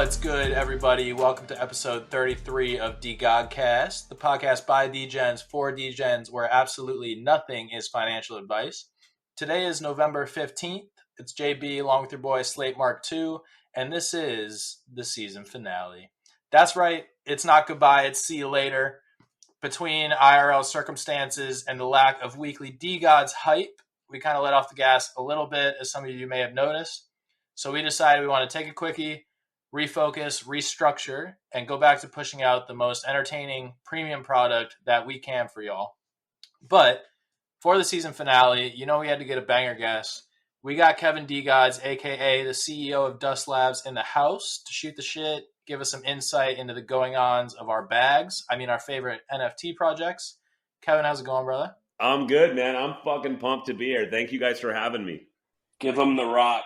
What's good, everybody? Welcome to episode 33 of DeGodCast, the podcast by DGens for DGens, where absolutely nothing is financial advice. Today is November 15th. It's JB along with your boy Slate Mark II, and this is the season finale. That's right, it's not goodbye, it's see you later. Between IRL circumstances and the lack of weekly DGods hype, we kind of let off the gas a little bit, as some of you may have noticed. So we decided we want to take a quickie, refocus, restructure, and go back to pushing out the most entertaining premium product that we can for y'all. But for the season finale, you know we had to get a banger guest. We got Kevin DeGods, a.k.a. the CEO of Dust Labs, in the house to shoot the shit, give us some insight into the going-ons of our our favorite NFT projects. Kevin, how's it going, brother? I'm good, man. I'm fucking pumped to be here. Thank you guys for having me. Give them the rock.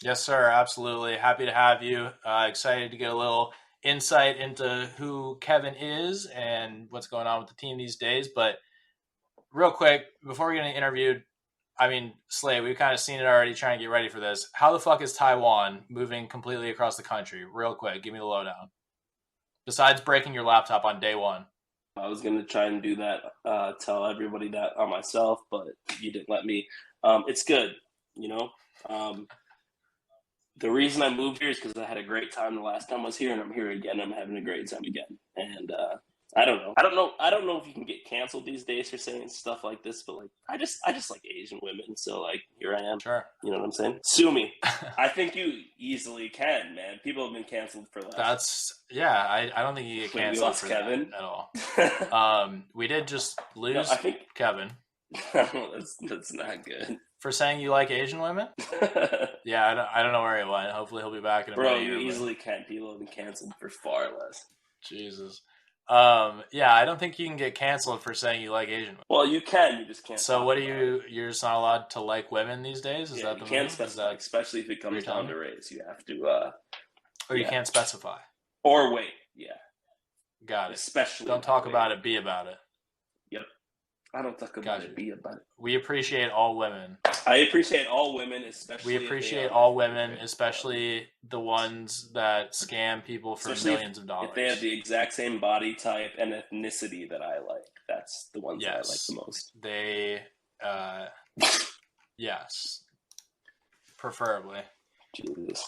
Yes, sir. Absolutely. Happy to have you. Excited to get a little insight into who Kevin is and what's going on with the team these days. But real quick, before we get interviewed, Slay, we've kind of seen it already trying to get ready for this. How the fuck is Taiwan moving completely across the country? Real quick, give me the lowdown. Besides breaking your laptop on day one. I was going to try and do that, tell everybody that on myself, but you didn't let me. It's good, you know. The reason I moved here is because I had a great time the last time I was here, and I'm here again. I'm having a great time again. And I don't know if you can get canceled these days for saying stuff like this, but like I just like Asian women, so like here I am. Sure. You know what I'm saying? Sue me. I think you easily can, man. People have been canceled for that. I don't think you get canceled for Kevin that at all. We did just lose I think Kevin. that's not good. For saying you like Asian women? Yeah, I don't know where he went. Hopefully he'll be back in a minute. Bro, you easily can. People have been canceled for far less. Jesus. I don't think you can get canceled for saying you like Asian women. Well, you can. You just can't. So what you're just not allowed to like women these days? Is that the you can't specify, especially if it comes down to race. You have to... Or you can't specify. Or wait, yeah. Got it. Especially... Don't talk about it, be about it. Yep. I don't talk about it, be about it. We appreciate all women. I appreciate all women, especially... We appreciate all women, especially the ones that scam people for millions of dollars. If they have the exact same body type and ethnicity that I like, that's the ones that I like the most. They, yes. Preferably. Jesus.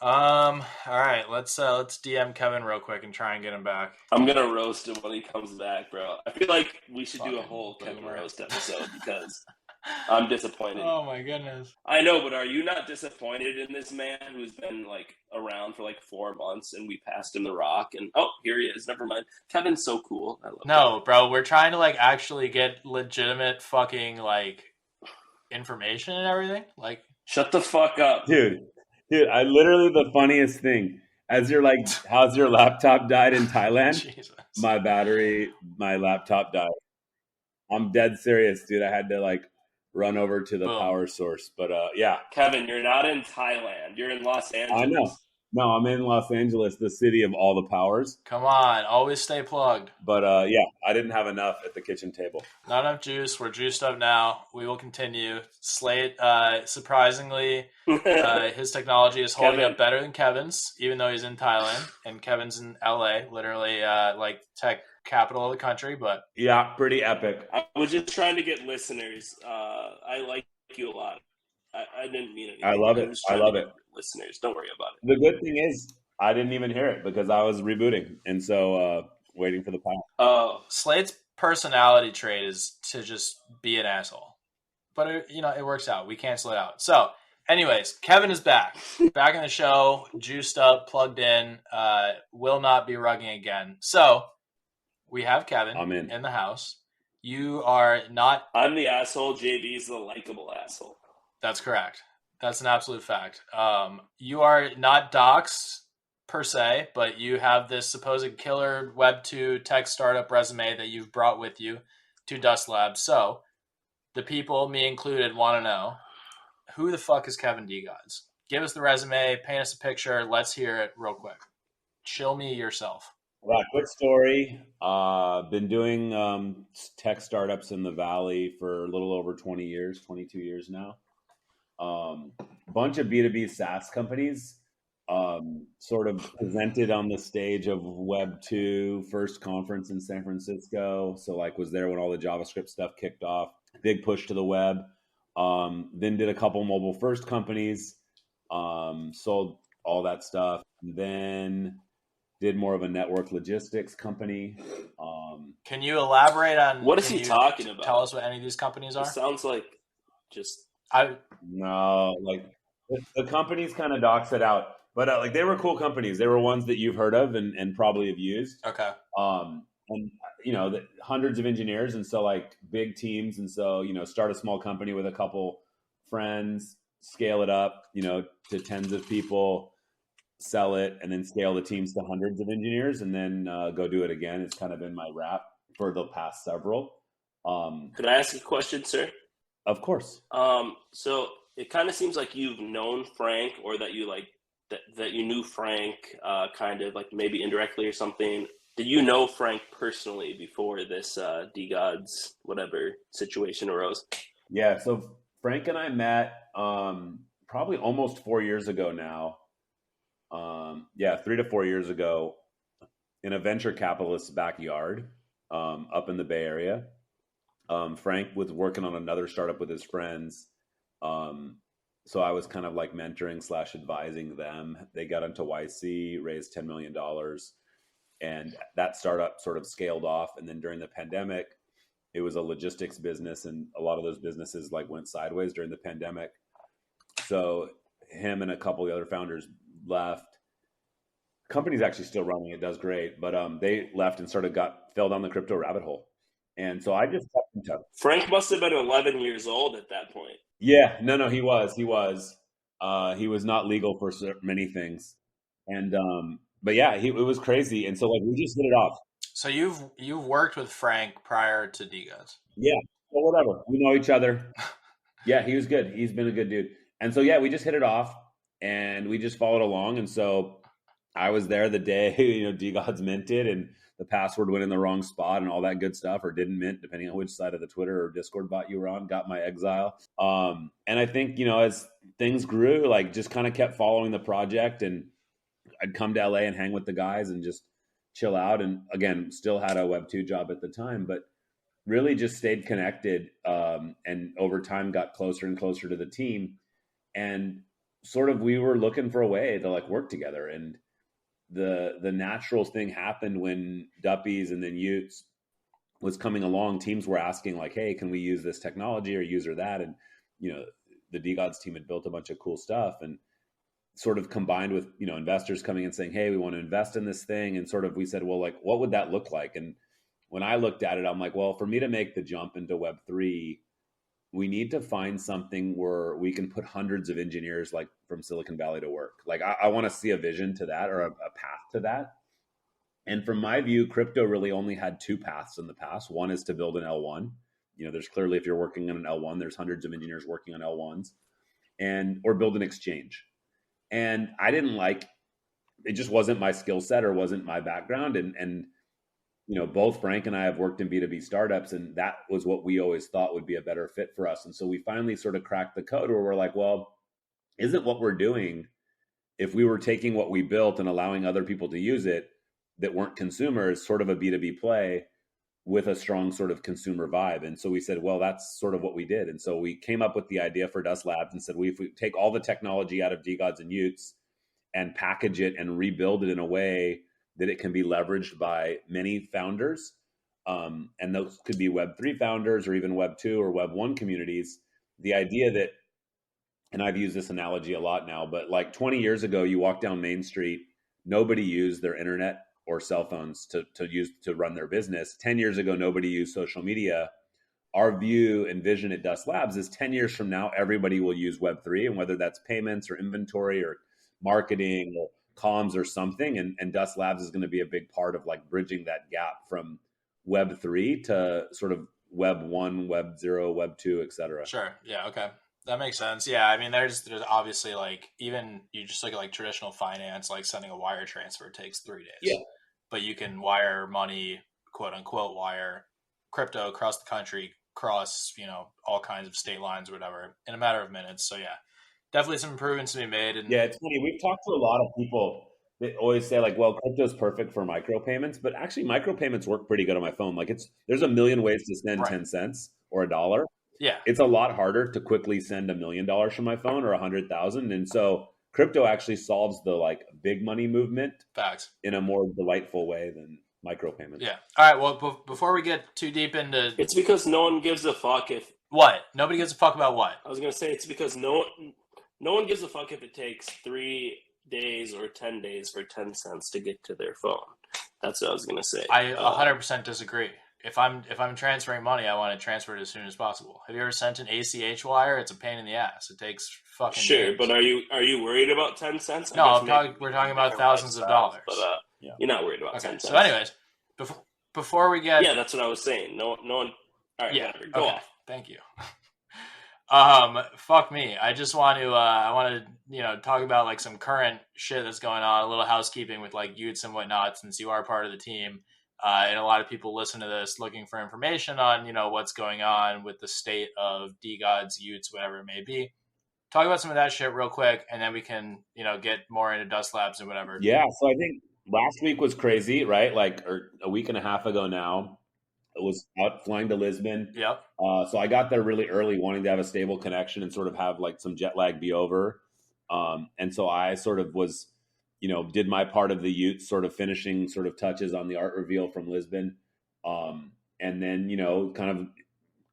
All right, let's DM Kevin real quick and try and get him back. I'm gonna roast him when he comes back, bro. I feel like we should do a whole Kevin roast episode because I'm disappointed. Oh my goodness. I know, but are you not disappointed in this man who's been like around for like 4 months and we passed him the rock and here he is. Never mind. Kevin's so cool. I love Kevin. Bro, we're trying to like actually get legitimate fucking like information and everything. Like, shut the fuck up, dude. I literally, the funniest thing, as you're like, how's your laptop died in Thailand? Jesus. My laptop died. I'm dead serious, dude. I had to like run over to the power source, but yeah. Kevin, you're not in Thailand. You're in Los Angeles. I know. No, I'm in Los Angeles, the city of all the powers. Come on, always stay plugged. But yeah, I didn't have enough at the kitchen table. Not enough juice. We're juiced up now. We will continue. Slate, surprisingly, his technology is holding up better than Kevin's, even though he's in Thailand, and Kevin's in LA, literally like tech capital of the country. But yeah, pretty epic. I was just trying to get listeners. I like you a lot. I didn't mean anything. I love it. I love it. Listeners, don't worry about it. The good thing is I didn't even hear it because I was rebooting, and so waiting for the pilot. Slate's personality trait is to just be an asshole, but it works out. We cancel it out. So, anyways, Kevin is back in the show, juiced up, plugged in. Will not be rugging again. So we have Kevin in the house. You are not. I'm the asshole. JB's the likable asshole. That's correct. That's an absolute fact. You are not doxxed per se, but you have this supposed killer Web2 tech startup resume that you've brought with you to Dust Labs. So the people, me included, want to know, who the fuck is Kevin DeGods? Give us the resume, paint us a picture. Let's hear it real quick. Chill me yourself. Well, quick story. Been doing tech startups in the Valley for a little over 20 years, 22 years now. Bunch of B2B SaaS companies. sort of presented on the stage of Web 2 first conference in San Francisco. So like was there when all the JavaScript stuff kicked off, big push to the web. Then did a couple mobile first companies, sold all that stuff. And then did more of a network logistics company. Can you elaborate on what is he talking about? Tell us what any of these companies are. It sounds like just no, like the companies kind of docs it out, but like they were cool companies. They were ones that you've heard of and probably have used. Okay. And you know, hundreds of engineers, and so like big teams, and so you know, start a small company with a couple friends, scale it up, you know, to tens of people, sell it, and then scale the teams to hundreds of engineers, and then go do it again. It's kind of been my rap for the past several. Could I ask a question, sir? Of course. So it kind of seems like you've known Frank, or that you like that you knew Frank, kind of like maybe indirectly or something. Did you know Frank personally before this DeGod's whatever situation arose? Yeah, so Frank and I met probably almost 4 years ago now. 3 to 4 years ago in a venture capitalist's backyard up in the Bay Area. Frank was working on another startup with his friends. So I was kind of like mentoring / advising them. They got into YC, raised $10 million. And that startup sort of scaled off. And then during the pandemic, it was a logistics business. And a lot of those businesses like went sideways during the pandemic. So him and a couple of the other founders left. Company's actually still running. It does great. But they left and fell down the crypto rabbit hole. And so I just kept in touch. Frank must have been 11 years old at that point. Yeah, no, he was. He was not legal for many things. And, but yeah, it was crazy. And so like, we just hit it off. So you've worked with Frank prior to DeGod's. Yeah. Well, whatever. We know each other. Yeah, he was good. He's been a good dude. And so, yeah, we just hit it off and we just followed along. And so I was there the day, DeGod's minted and the password went in the wrong spot and all that good stuff, or didn't mint, depending on which side of the Twitter or Discord bot you were on, got my exile. And I think, as things grew, like just kind of kept following the project, and I'd come to LA and hang with the guys and just chill out. And again, still had a Web 2 job at the time, but really just stayed connected. And over time got closer and closer to the team. And sort of, we were looking for a way to like work together. And the natural thing happened when Duppies and then Utes was coming along. Teams were asking like, hey, can we use this technology or use or that? And, the DeGod's team had built a bunch of cool stuff, and sort of combined with, investors coming and saying, hey, we want to invest in this thing. And sort of, we said, well, like, what would that look like? And when I looked at it, I'm like, well, for me to make the jump into Web3, we need to find something where we can put hundreds of engineers like from Silicon Valley to work. Like I want to see a vision to that, or a path to that. And from my view, crypto really only had two paths in the past. One is to build an L1. There's clearly, if you're working on an L1, there's hundreds of engineers working on L1s, or build an exchange. And I didn't it just wasn't my skill set or wasn't my background. And both Frank and I have worked in B2B startups, and that was what we always thought would be a better fit for us. And so we finally sort of cracked the code where we're like, well, isn't what we're doing, if we were taking what we built and allowing other people to use it that weren't consumers, sort of a B2B play with a strong sort of consumer vibe? And so we said, well, that's sort of what we did. And so we came up with the idea for Dust Labs and said, if we take all the technology out of DeGod's and Utes and package it and rebuild it in a way that it can be leveraged by many founders, and those could be Web3 founders or even Web2 or Web1 communities. The idea that, and I've used this analogy a lot now, but like 20 years ago, you walk down Main Street, nobody used their internet or cell phones to run their business. 10 years ago, nobody used social media. Our view and vision at Dust Labs is 10 years from now, everybody will use Web3, and whether that's payments or inventory or marketing or comms or something. And Dust Labs is going to be a big part of like bridging that gap from Web3 to sort of Web 1, Web 0, Web 2, et cetera. Sure. Yeah. Okay. That makes sense. Yeah. I mean, there's obviously like, even you just look at like traditional finance, like sending a wire transfer takes 3 days. Yeah. But you can wire money, quote unquote, wire crypto across the country, cross, all kinds of state lines or whatever in a matter of minutes. So yeah, definitely some improvements to be made. And yeah, it's funny. We've talked to a lot of people that always say like, well, crypto's perfect for micropayments, but actually micropayments work pretty good on my phone. Like there's a million ways to send right. 10 cents or $1. Yeah. It's a lot harder to quickly send $1 million from my phone or 100,000. And so crypto actually solves the like big money movement Facts. in a more delightful way than micropayments. Yeah. All right. Well, before we get too deep into, It's because no one gives a fuck if what? Nobody gives a fuck about what? I was gonna say it's because no one gives a fuck if it takes 3 days or 10 days for 10 cents to get to their phone. That's what I was gonna say. I 100% disagree. If I'm transferring money, I want to transfer it as soon as possible. Have you ever sent an ACH wire? It's a pain in the ass. It takes fucking sure, days. but are you worried about 10 cents? No, we're talking about thousands of dollars. But you're not worried about 10 cents. So, anyways, before we get that's what I was saying. No one. All right, yeah, whatever. Go off. Thank you. Fuck me. I just want to talk about like some current shit that's going on, a little housekeeping with like Utes and whatnot, since you are part of the team. And a lot of people listen to this looking for information on, what's going on with the state of DeGod's Utes, whatever it may be. Talk about some of that shit real quick, and then we can, get more into Dust Labs and whatever. Yeah. So I think last week was crazy, right? Or a week and a half ago now. I was out flying to Lisbon. Yep. So I got there really early, wanting to have a stable connection and sort of have like some jet lag be over. And so I sort of was, did my part of the Utes, sort of finishing sort of touches on the art reveal from Lisbon. And then, kind of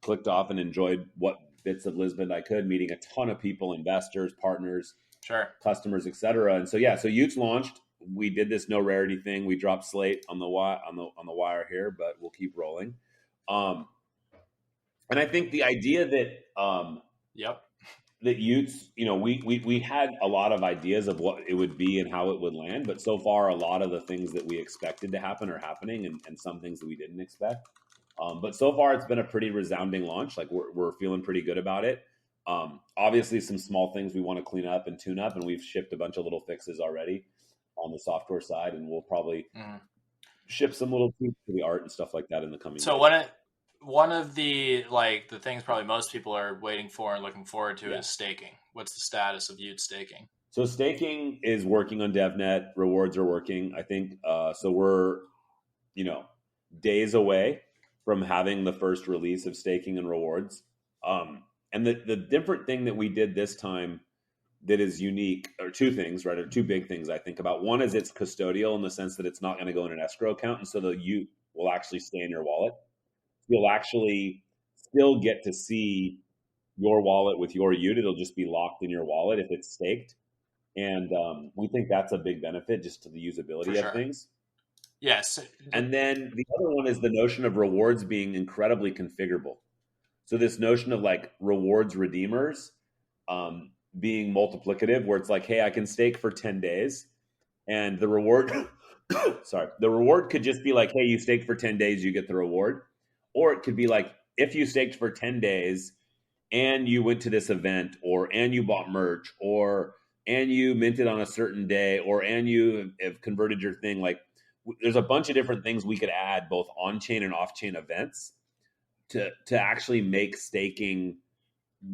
clicked off and enjoyed what bits of Lisbon I could, meeting a ton of people, investors, partners, sure, customers, etc. And so, yeah, so Utes launched. We did this no rarity thing. We dropped Slate on the wire here, but we'll keep rolling. And I think the idea that that Utes, we had a lot of ideas of what it would be and how it would land, but so far a lot of the things that we expected to happen are happening, and some things that we didn't expect. But so far it's been a pretty resounding launch. Like we're feeling pretty good about it. Obviously some small things we want to clean up and tune up, and we've shipped a bunch of little fixes already on the software side, and we'll probably ship some little tweaks to the art and stuff like that in the coming days. So one of the things probably most people are waiting for and looking forward to is staking. What's the status of Ute staking? So staking is working on DevNet. Rewards are working. I think so. We're days away from having the first release of staking and rewards. And the different thing that we did this time that is unique, or two things, right? Or two big things I think about. One is it's custodial in the sense that it's not going to go in an escrow account, and so the Ute will actually stay in your wallet. You'll actually still get to see your wallet with your Ute. It'll just be locked in your wallet if it's staked. And we think that's a big benefit just to the usability of things. Yes. And then the other one is the notion of rewards being incredibly configurable. So this notion of like rewards redeemers being multiplicative, where it's like, hey, I can stake for 10 days and the reward, the reward could just be like, hey, you staked for 10 days, you get the reward. Or it could be like, if you staked for 10 days and you went to this event, and you bought merch, and you minted on a certain day, and you have converted your thing. Like there's a bunch of different things we could add, both on-chain and off-chain events to actually make staking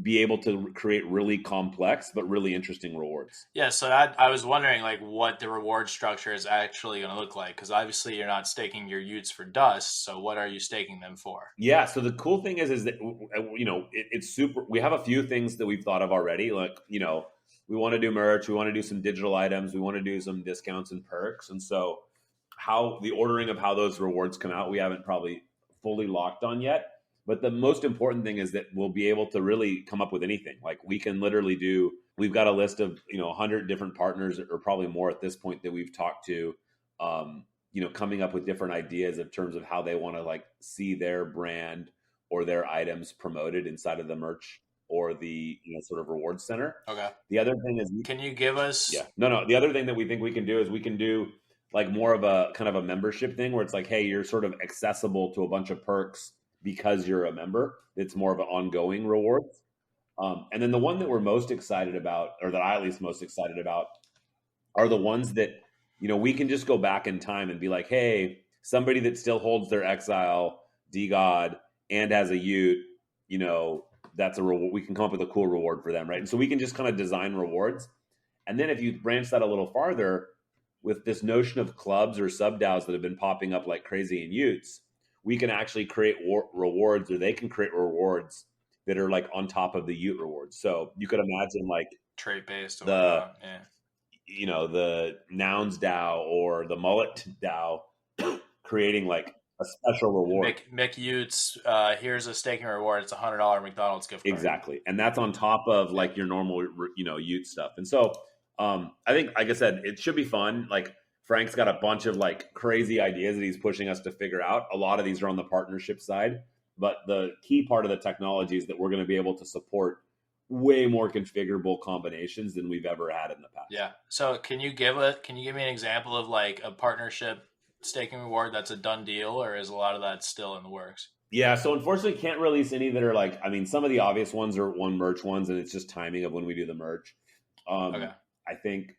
be able to create really complex but really interesting rewards. Yeah, so I was wondering like what the reward structure is actually going to look like, because obviously you're not staking your Utes for dust. So what are you staking them for? Yeah, so the cool thing is that it's super. We have a few things that we've thought of already. Like we want to do merch, we want to do some digital items, we want to do some discounts and perks, and so how the ordering of how those rewards come out, we haven't probably fully locked on yet. But the most important thing is that we'll be able to really come up with anything. Like we can literally we've got a list of, 100 different partners, or probably more at this point, that we've talked to, coming up with different ideas in terms of how they want to like see their brand or their items promoted inside of the merch or the, sort of reward center. Okay. The other thing is, can you give us? Yeah, no. The other thing that we think we can do is we can do like more of a kind of a membership thing where it's like, hey, you're sort of accessible to a bunch of perks because you're a member. It's more of an ongoing reward. And then the one that we're most excited about, or that I at least most excited about, are the ones that, we can just go back in time and be like, hey, somebody that still holds their Exile DeGod and has a Ute, that's a reward. We can come up with a cool reward for them, right? And so we can just kind of design rewards. And then if you branch that a little farther with this notion of clubs or sub-DAOs that have been popping up like crazy in Utes, we can actually create rewards, or they can create rewards that are like on top of the Ute rewards. So you could imagine like trait-based or the, yeah. you know, the Nouns DAO or the Mullet DAO creating like a special reward. Mick Utes, here's a staking reward. It's $100 McDonald's gift card. Exactly. And that's on top of like your normal, you know, Ute stuff. And so I think, like I said, it should be fun. Like Frank's got a bunch of like crazy ideas that he's pushing us to figure out. A lot of these are on the partnership side, but the key part of the technology is that we're going to be able to support way more configurable combinations than we've ever had in the past. Yeah. So can you give me an example of like a partnership staking reward that's a done deal, or is a lot of that still in the works? Yeah, so unfortunately can't release any that are like, I mean, some of the obvious ones are one merch ones, and it's just timing of when we do the merch. Okay. I think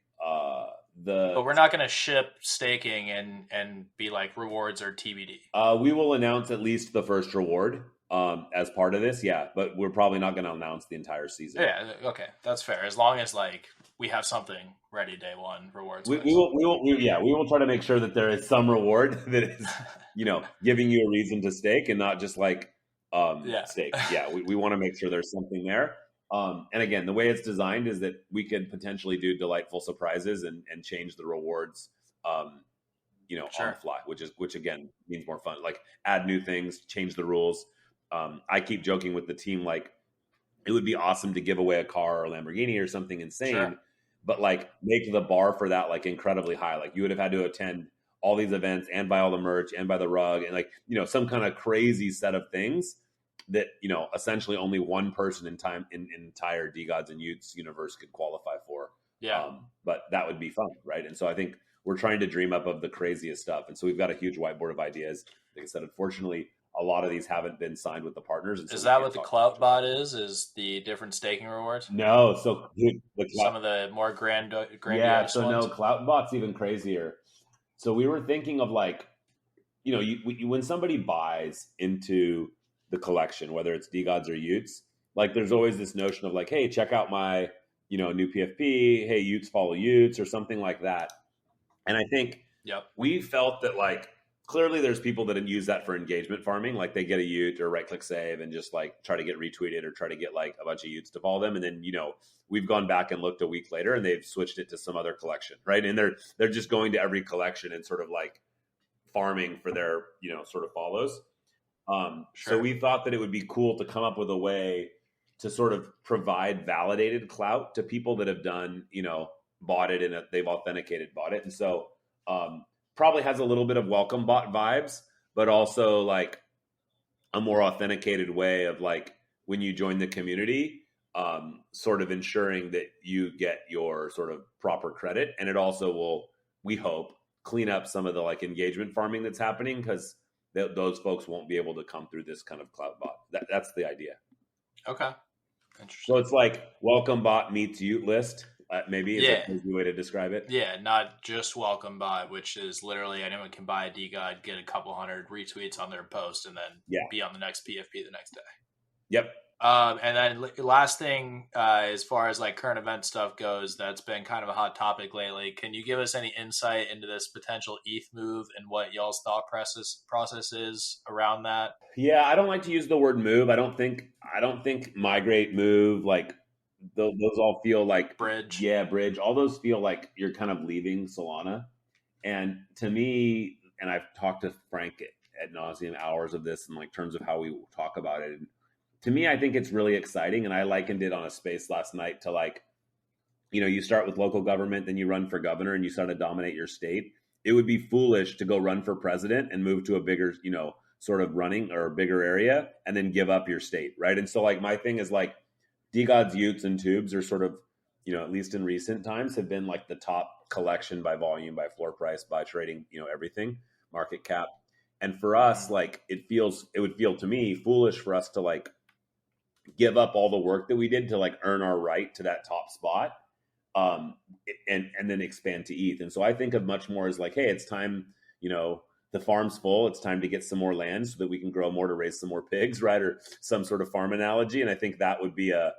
but we're not going to ship staking and be like rewards or TBD. We will announce at least the first reward as part of this, yeah, but we're probably not going to announce the entire season. Yeah, okay, that's fair. As long as like we have something ready day one rewards. We will try to make sure that there is some reward that is, you know, giving you a reason to stake and not just like stake. Yeah, we want to make sure there's something there. And again, the way it's designed is that we could potentially do delightful surprises and change the rewards, you know, sure, on the fly, which again means more fun. Like add new things, change the rules. I keep joking with the team, like it would be awesome to give away a car or a Lamborghini or something insane, sure, but like make the bar for that like incredibly high. Like you would have had to attend all these events and buy all the merch and buy the rug and like, you know, some kind of crazy set of things that, you know, essentially only one person in entire DeGods and Utes universe could qualify for. Yeah. But that would be fun, right? And so I think we're trying to dream up of the craziest stuff. And so we've got a huge whiteboard of ideas. Like I said, unfortunately, a lot of these haven't been signed with the partners. And so is that what the Clout Bot is the different staking rewards? No. So some of the more grandiose yeah, so ones? No, Clout Bot's even crazier. So we were thinking of like, you know, when somebody buys into the collection, whether it's DeGods or Utes, like there's always this notion of like, hey, check out my, you know, new PFP. Hey, Utes follow Utes or something like that. And I think we felt that like clearly there's people that use that for engagement farming. Like they get a Ute or right click save and just like try to get retweeted or try to get like a bunch of Utes to follow them. And then, you know, we've gone back and looked a week later and they've switched it to some other collection. Right. And they're just going to every collection and sort of like farming for their, you know, sort of follows. Sure. So we thought that it would be cool to come up with a way to sort of provide validated clout to people that have done, you know, bought it and they've authenticated bought it. And so probably has a little bit of welcome bot vibes, but also like a more authenticated way of like when you join the community, sort of ensuring that you get your sort of proper credit. And it also will, we hope, clean up some of the like engagement farming that's happening because those folks won't be able to come through this kind of clout bot. That's the idea. Okay. Interesting. So it's like welcome bot meets Ute list. Maybe is a easy way to describe it. Yeah, not just welcome bot, which is literally anyone can buy a DeGod, get a couple hundred retweets on their post, and then be on the next PFP the next day. Yep. And then last thing, as far as like current event stuff goes, that's been kind of a hot topic lately. Can you give us any insight into this potential ETH move and what y'all's thought process is around that? Yeah, I don't like to use the word move. I don't think migrate, move, like those all feel like bridge. Yeah, bridge. All those feel like you're kind of leaving Solana. And to me, and I've talked to Frank ad nauseum hours of this in like terms of how we talk about it. And to me, I think it's really exciting. And I likened it on a space last night to like, you know, you start with local government, then you run for governor and you start to dominate your state. It would be foolish to go run for president and move to a bigger, you know, sort of running or a bigger area and then give up your state. Right. And so like my thing is like DeGods, Utes, and Tubes are sort of, you know, at least in recent times have been like the top collection by volume, by floor price, by trading, you know, everything, market cap. And for us, like it would feel to me foolish for us to like give up all the work that we did to like earn our right to that top spot, and then expand to ETH. And so I think of much more as like, hey, it's time, you know, the farm's full. It's time to get some more land so that we can grow more to raise some more pigs, right? Or some sort of farm analogy. And I think that would be a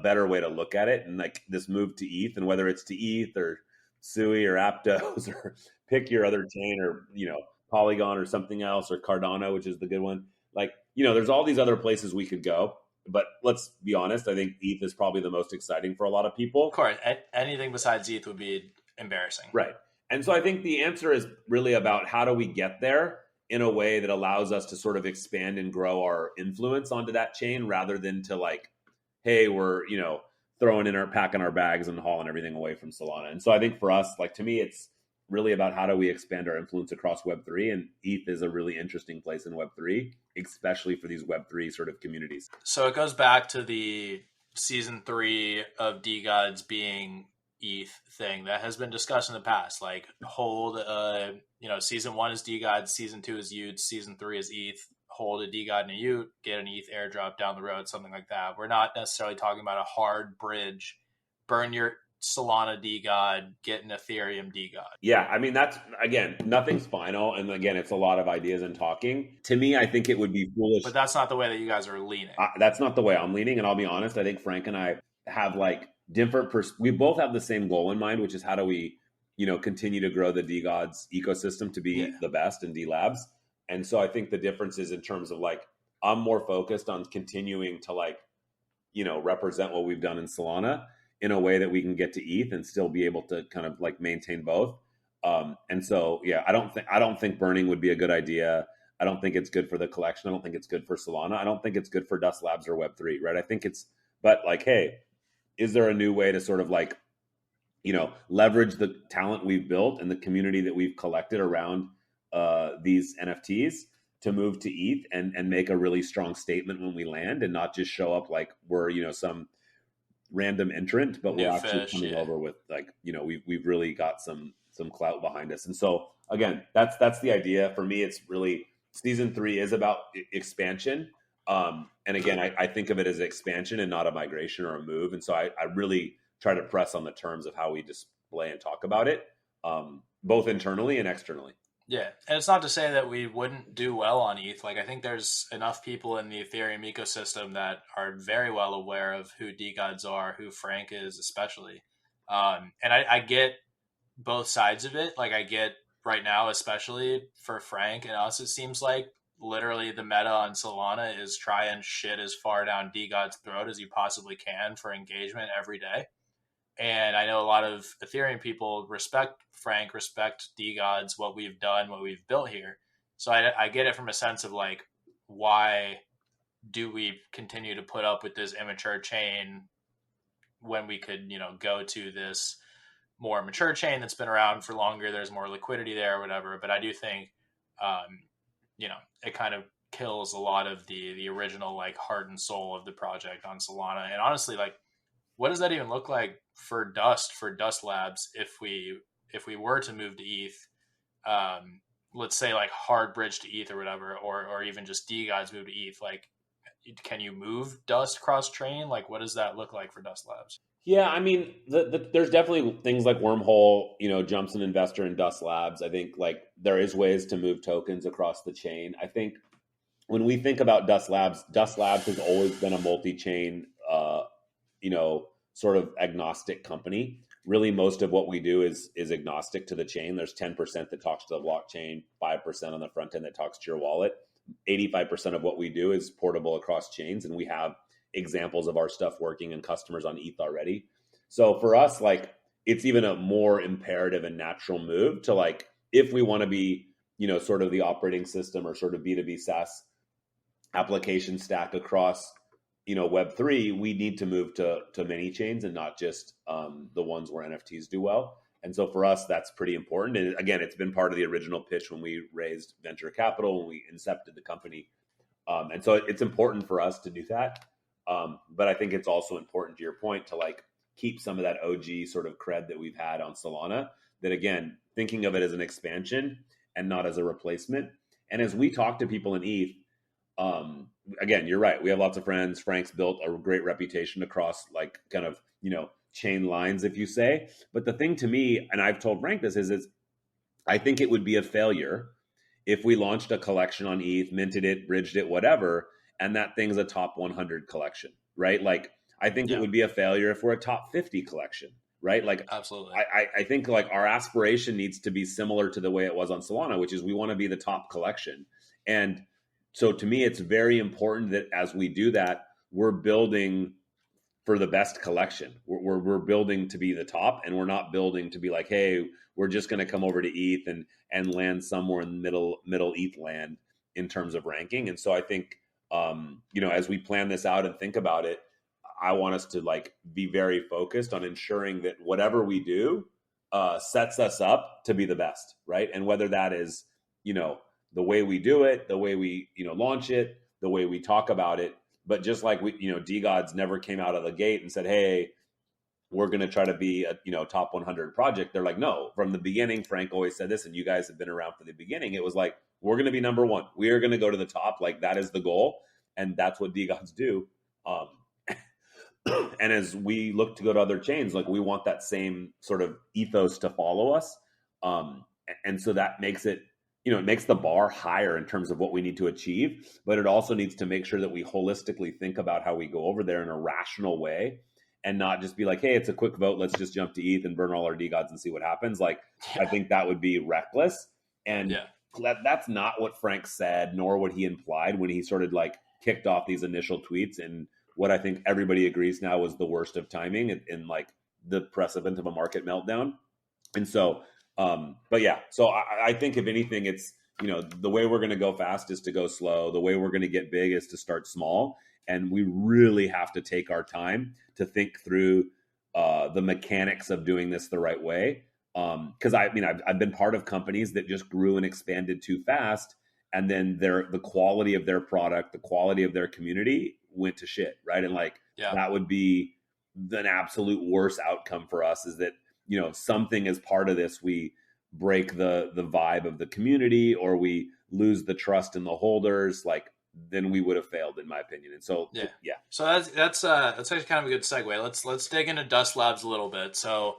better way to look at it. And like this move to ETH, and whether it's to ETH or Sui or Aptos or pick your other chain, or, you know, Polygon or something else, or Cardano, which is the good one. Like, you know, there's all these other places we could go. But let's be honest, I think ETH is probably the most exciting for a lot of people. Of course, anything besides ETH would be embarrassing. Right. And so I think the answer is really about how do we get there in a way that allows us to sort of expand and grow our influence onto that chain, rather than to like, hey, we're, you know, packing our bags and hauling everything away from Solana. And so I think for us, like, to me, it's really about how do we expand our influence across Web3, and ETH is a really interesting place in Web3, especially for these Web3 sort of communities. So it goes back to the season 3 of DeGods being ETH thing that has been discussed in the past. Like, hold, you know, season 1 is DeGods, season 2 is Ute, season 3 is ETH. Hold a DeGod and a Ute, get an ETH airdrop down the road, something like that. We're not necessarily talking about a hard bridge, burn your Solana DeGod, get an Ethereum DeGod. Yeah, I mean, that's, again, nothing's final. And again, it's a lot of ideas and talking. To me, I think it would be foolish. But that's not the way that you guys are leaning. That's not the way I'm leaning. And I'll be honest, I think Frank and I have like different, we both have the same goal in mind, which is how do we, you know, continue to grow the DeGods ecosystem to be the best in D Labs. And so I think the difference is in terms of like, I'm more focused on continuing to like, you know, represent what we've done in Solana in a way that we can get to ETH and still be able to kind of like maintain both. And so, yeah, I don't think burning would be a good idea. I don't think it's good for the collection. I don't think it's good for Solana. I don't think it's good for Dust Labs or Web3, right? I think it's, but like, hey, is there a new way to sort of like, you know, leverage the talent we've built and the community that we've collected around these NFTs to move to ETH and make a really strong statement when we land, and not just show up like we're, you know, some random entrant, but we're actually coming over with like, you know, we've really got some clout behind us. And so again, that's the idea. For me, it's really season 3 is about expansion. And again, I think of it as expansion and not a migration or a move. And so I really try to press on the terms of how we display and talk about it, both internally and externally. Yeah, and it's not to say that we wouldn't do well on ETH. Like, I think there's enough people in the Ethereum ecosystem that are very well aware of who DeGods are, who Frank is especially. And I get both sides of it. Like, I get right now, especially for Frank and us, it seems like literally the meta on Solana is try and shit as far down DeGod's throat as you possibly can for engagement every day. And I know a lot of Ethereum people respect Frank, respect DeGods, what we've done, what we've built here. So I get it from a sense of like, why do we continue to put up with this immature chain when we could, you know, go to this more mature chain that's been around for longer? There's more liquidity there or whatever. But I do think, you know, it kind of kills a lot of the original like heart and soul of the project on Solana. And honestly, like, what does that even look like for Dust Labs if we were to move to ETH? Let's say like hard bridge to ETH or whatever, or even just DeGods move to ETH. Like, can you move Dust cross chain? Like, what does that look like for Dust Labs? Yeah, I mean, there's definitely things like Wormhole, you know, jumps an investor in Dust Labs. I think like there is ways to move tokens across the chain. I think when we think about Dust Labs has always been a multi-chain, you know, sort of agnostic company. Really, most of what we do is agnostic to the chain. There's 10% that talks to the blockchain, 5% on the front end that talks to your wallet. 85% of what we do is portable across chains, and we have examples of our stuff working and customers on ETH already. So for us, like, it's even a more imperative and natural move to like, if we want to be, you know, sort of the operating system or sort of B2B SaaS application stack across, you know, Web3, we need to move to many chains and not just the ones where NFTs do well. And so for us, that's pretty important. And again, it's been part of the original pitch when we raised venture capital, when we incepted the company. And so it's important for us to do that. But I think it's also important, to your point, to like keep some of that OG sort of cred that we've had on Solana, that again, thinking of it as an expansion and not as a replacement. And as we talk to people in ETH, again, you're right. We have lots of friends. Frank's built a great reputation across like kind of, you know, chain lines, if you say. But the thing to me, and I've told Frank this, is I think it would be a failure if we launched a collection on ETH, minted it, bridged it, whatever, and that thing's a top 100 collection, right? Like, I think it would be a failure if we're a top 50 collection, right? Like, absolutely. I think like our aspiration needs to be similar to the way it was on Solana, which is we want to be the top collection. And so to me, it's very important that as we do that, we're building for the best collection. We're building to be the top, and we're not building to be like, hey, we're just going to come over to ETH and land somewhere in the middle ETH land in terms of ranking. And so I think, as we plan this out and think about it, I want us to like be very focused on ensuring that whatever we do sets us up to be the best, right? And whether that is, the way we do it, the way we, launch it, the way we talk about it. But just like we, DeGods never came out of the gate and said, hey, we're going to try to be a, top 100 project. They're like, no, from the beginning, Frank always said this, and you guys have been around from the beginning. It was like, we're going to be number one. We are going to go to the top. Like, that is the goal. And that's what DeGods do. And as we look to go to other chains, like, we want that same sort of ethos to follow us. And so that makes it, it makes the bar higher in terms of what we need to achieve, but it also needs to make sure that we holistically think about how we go over there in a rational way and not just be like, hey, it's a quick vote. Let's just jump to ETH and burn all our DeGods and see what happens. Like, I think that would be reckless. And that's not what Frank said, nor what he implied when he sort of like kicked off these initial tweets. And what I think everybody agrees now was the worst of timing in like the precedent of a market meltdown. And so, but yeah, so I think if anything, it's, the way we're going to go fast is to go slow. The way we're going to get big is to start small. And we really have to take our time to think through the mechanics of doing this the right way. Because I've been part of companies that just grew and expanded too fast. And then the quality of their product, the quality of their community went to shit, right? And like, that would be an absolute worst outcome for us, is that, something as part of this, we break the vibe of the community, or we lose the trust in the holders, like, then we would have failed, in my opinion. And so, So that's actually kind of a good segue. Let's dig into Dust Labs a little bit. So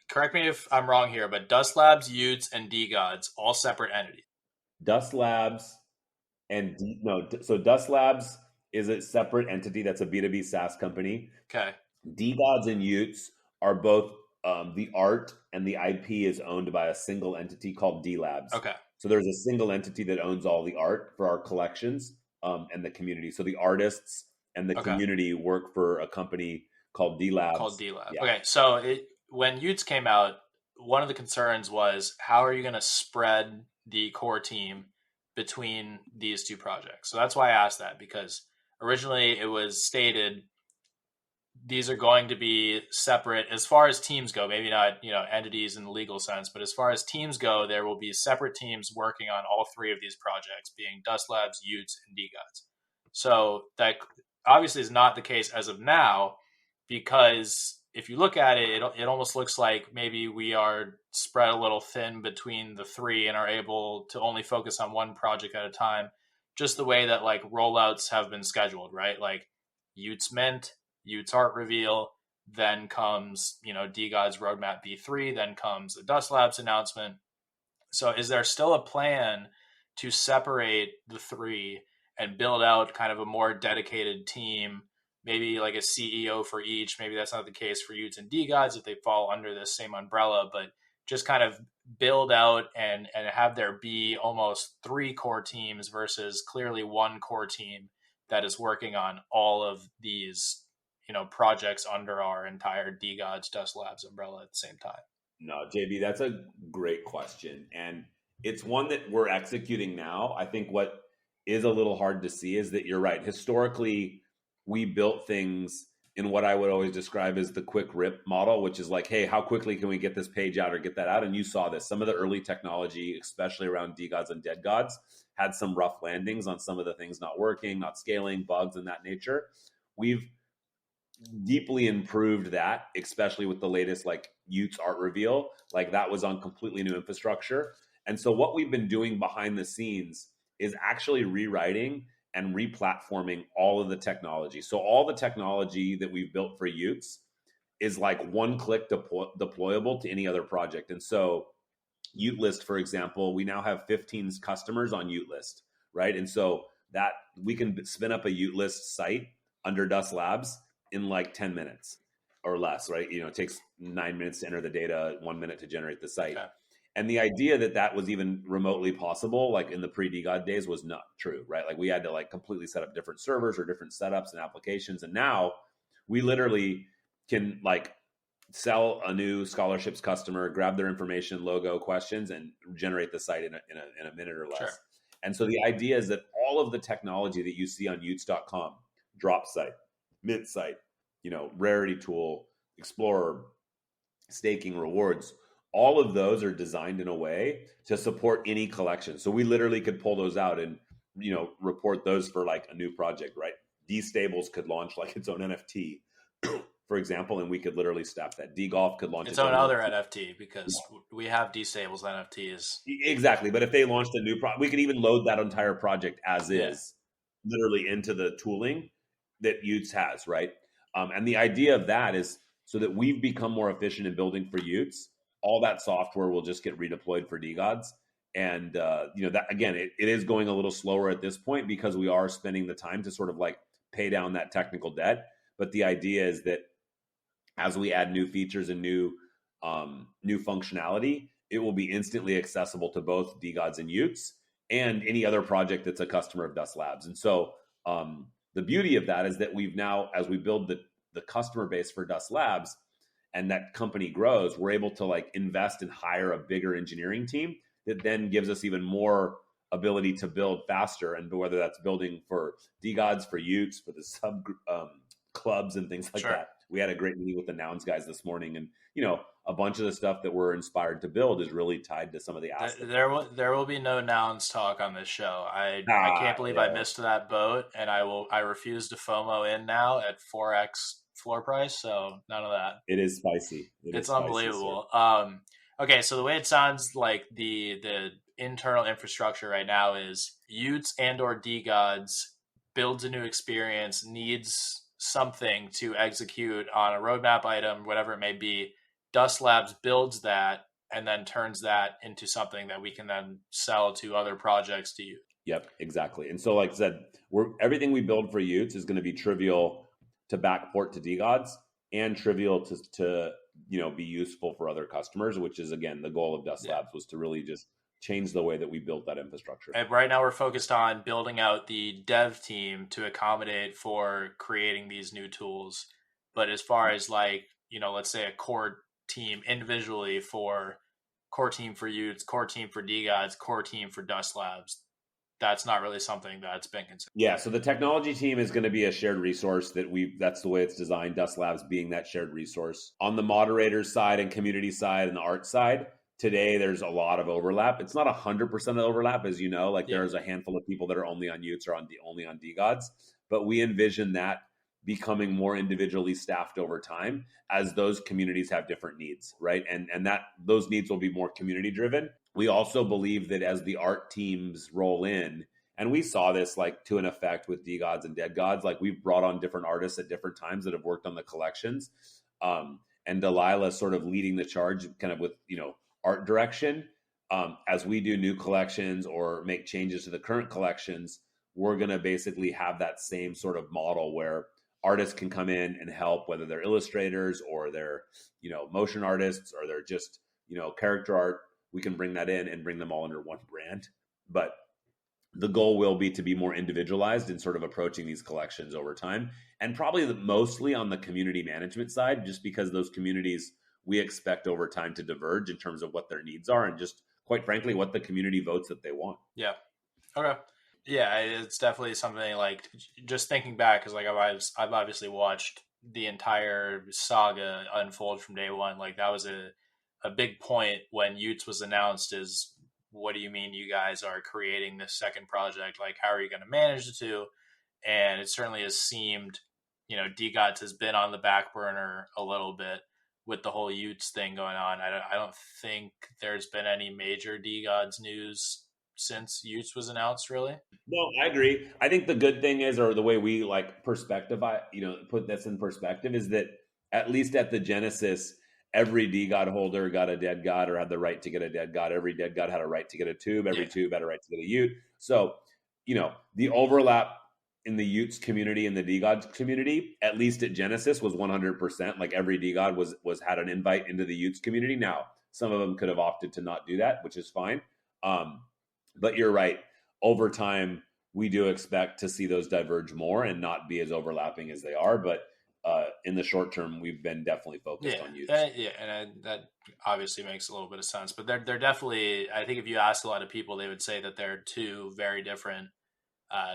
correct me if I'm wrong here, but Dust Labs, Utes, and DeGods, all separate entities. Dust Labs so Dust Labs is a separate entity. That's a B2B SaaS company. Okay. DeGods and Utes are both, the art and the IP is owned by a single entity called D Labs. Okay. So there's a single entity that owns all the art for our collections, and the community. So the artists and the community work for a company called D Labs. Yeah. Okay. So when Utes came out, one of the concerns was, how are you going to spread the core team between these two projects? So that's why I asked that, because originally it was stated these are going to be separate as far as teams go, maybe not, entities in the legal sense, but as far as teams go, there will be separate teams working on all three of these projects, being Dust Labs, Utes, and DeGods. So that obviously is not the case as of now, because if you look at it, it almost looks like maybe we are spread a little thin between the three and are able to only focus on one project at a time, just the way that like rollouts have been scheduled, right? Like Utes Mint, Utes art reveal, then comes, DeGod's roadmap V3, then comes the Dust Labs announcement. So is there still a plan to separate the three and build out kind of a more dedicated team, maybe like a CEO for each? Maybe that's not the case for Utes and DeGods if they fall under the same umbrella, but just kind of build out and have there be almost three core teams versus clearly one core team that is working on all of these projects under our entire DeGods Dust Labs umbrella at the same time? No, JB, that's a great question. And it's one that we're executing now. I think what is a little hard to see is that you're right. Historically, we built things in what I would always describe as the quick rip model, which is like, hey, how quickly can we get this page out or get that out? And you saw this. Some of the early technology, especially around DeGods and DeadGods, had some rough landings on some of the things not working, not scaling, bugs, and that nature. We've deeply improved that, especially with the latest like Utes art reveal. Like, that was on completely new infrastructure. And so what we've been doing behind the scenes is actually rewriting and replatforming all of the technology. So all the technology that we've built for Utes is like one click deployable to any other project. And so Ute List, for example, we now have 15 customers on Ute List, right? And so that we can spin up a Ute List site under Dust Labs in like 10 minutes or less, right? It takes 9 minutes to enter the data, 1 minute to generate the site. Okay. And the idea that was even remotely possible, like in the pre-DeGod days, was not true, right? Like we had to like completely set up different servers or different setups and applications. And now we literally can like sell a new scholarships customer, grab their information, logo, questions, and generate the site in a minute or less. Sure. And so the idea is that all of the technology that you see on utes.com, drop site, mint site, rarity tool, explorer, staking, rewards, all of those are designed in a way to support any collection. So we literally could pull those out and, report those for like a new project, right? D-Stables could launch like its own NFT, for example, and we could literally staff that. D-Golf could launch its own other NFT because we have D-Stables NFTs. Exactly. But if they launched a new project, we could even load that entire project as is, literally into the tooling that Utes has, right? And the idea of that is so that we've become more efficient in building for Utes. All that software will just get redeployed for DeGods. And, that again, it is going a little slower at this point because we are spending the time to sort of like pay down that technical debt. But the idea is that as we add new features and new functionality, it will be instantly accessible to both DeGods and Utes and any other project that's a customer of Dust Labs. And so the beauty of that is that we've now, as we build the customer base for Dust Labs and that company grows, we're able to like invest and hire a bigger engineering team that then gives us even more ability to build faster. And whether that's building for DeGods, for Utes, for the sub clubs and things like that. We had a great meeting with the Nouns guys this morning, and a bunch of the stuff that we're inspired to build is really tied to some of the assets. There will be no Nouns talk on this show. I can't believe I missed that boat, and I refuse to FOMO in now at 4x floor price. So none of that. It is spicy. It's unbelievable. Okay, so the way it sounds like the internal infrastructure right now is Utes and/or DeGods builds a new experience, needs something to execute on a roadmap item, whatever it may be. Dust Labs builds that and then turns that into something that we can then sell to other projects to use. Yep, exactly. And so, like I said, everything we build for Utes is going to be trivial to backport to DeGods and trivial to be useful for other customers, which is again the goal of Dust Labs, was to really just change the way that we built that infrastructure. And right now we're focused on building out the dev team to accommodate for creating these new tools. But as far as like, let's say a core team individually for core team for Utes, core team for DeGods, core team for Dust Labs, that's not really something that's been considered. Yeah, so the technology team is going to be a shared resource that's the way it's designed, Dust Labs being that shared resource. On the moderators side and community side and the art side, today there's a lot of overlap. It's not 100% of overlap, as you know, there's a handful of people that are only on Utes or only on DeGods, but we envision that becoming more individually staffed over time as those communities have different needs, right? And that those needs will be more community driven. We also believe that as the art teams roll in, and we saw this to an effect with DeGods and DeadGods, we've brought on different artists at different times that have worked on the collections. And Delilah sort of leading the charge kind of with, art direction. As we do new collections or make changes to the current collections, we're going to basically have that same sort of model where artists can come in and help, whether they're illustrators or they're, motion artists or they're just, character art. We can bring that in and bring them all under one brand. But the goal will be to be more individualized in sort of approaching these collections over time. And probably mostly on the community management side, just because those communities we expect over time to diverge in terms of what their needs are and just quite frankly, what the community votes that they want. Yeah. Okay. Yeah, it's definitely something just thinking back, because I've obviously watched the entire saga unfold from day one. That was a big point when Utes was announced is, what do you mean you guys are creating this second project? How are you going to manage the two? And it certainly has seemed, DeGods has been on the back burner a little bit with the whole Utes thing going on. I don't think there's been any major DeGods news since Utes was announced, really. No, I agree. I think the good thing is, or the way we put this in perspective, is that at least at the Genesis, every DeGod holder got a dead god or had the right to get a dead god. Every dead god had a right to get a tube. Every tube had a right to get a Ute. So, the overlap in the Utes community and the DeGod community, at least at Genesis, was 100%. Like every DeGod was had an invite into the Utes community. Now, some of them could have opted to not do that, which is fine. But you're right. Over time, we do expect to see those diverge more and not be as overlapping as they are. But in the short term, we've been definitely focused on Utes. And that obviously makes a little bit of sense. But they're definitely, I think if you ask a lot of people, they would say that they're two very different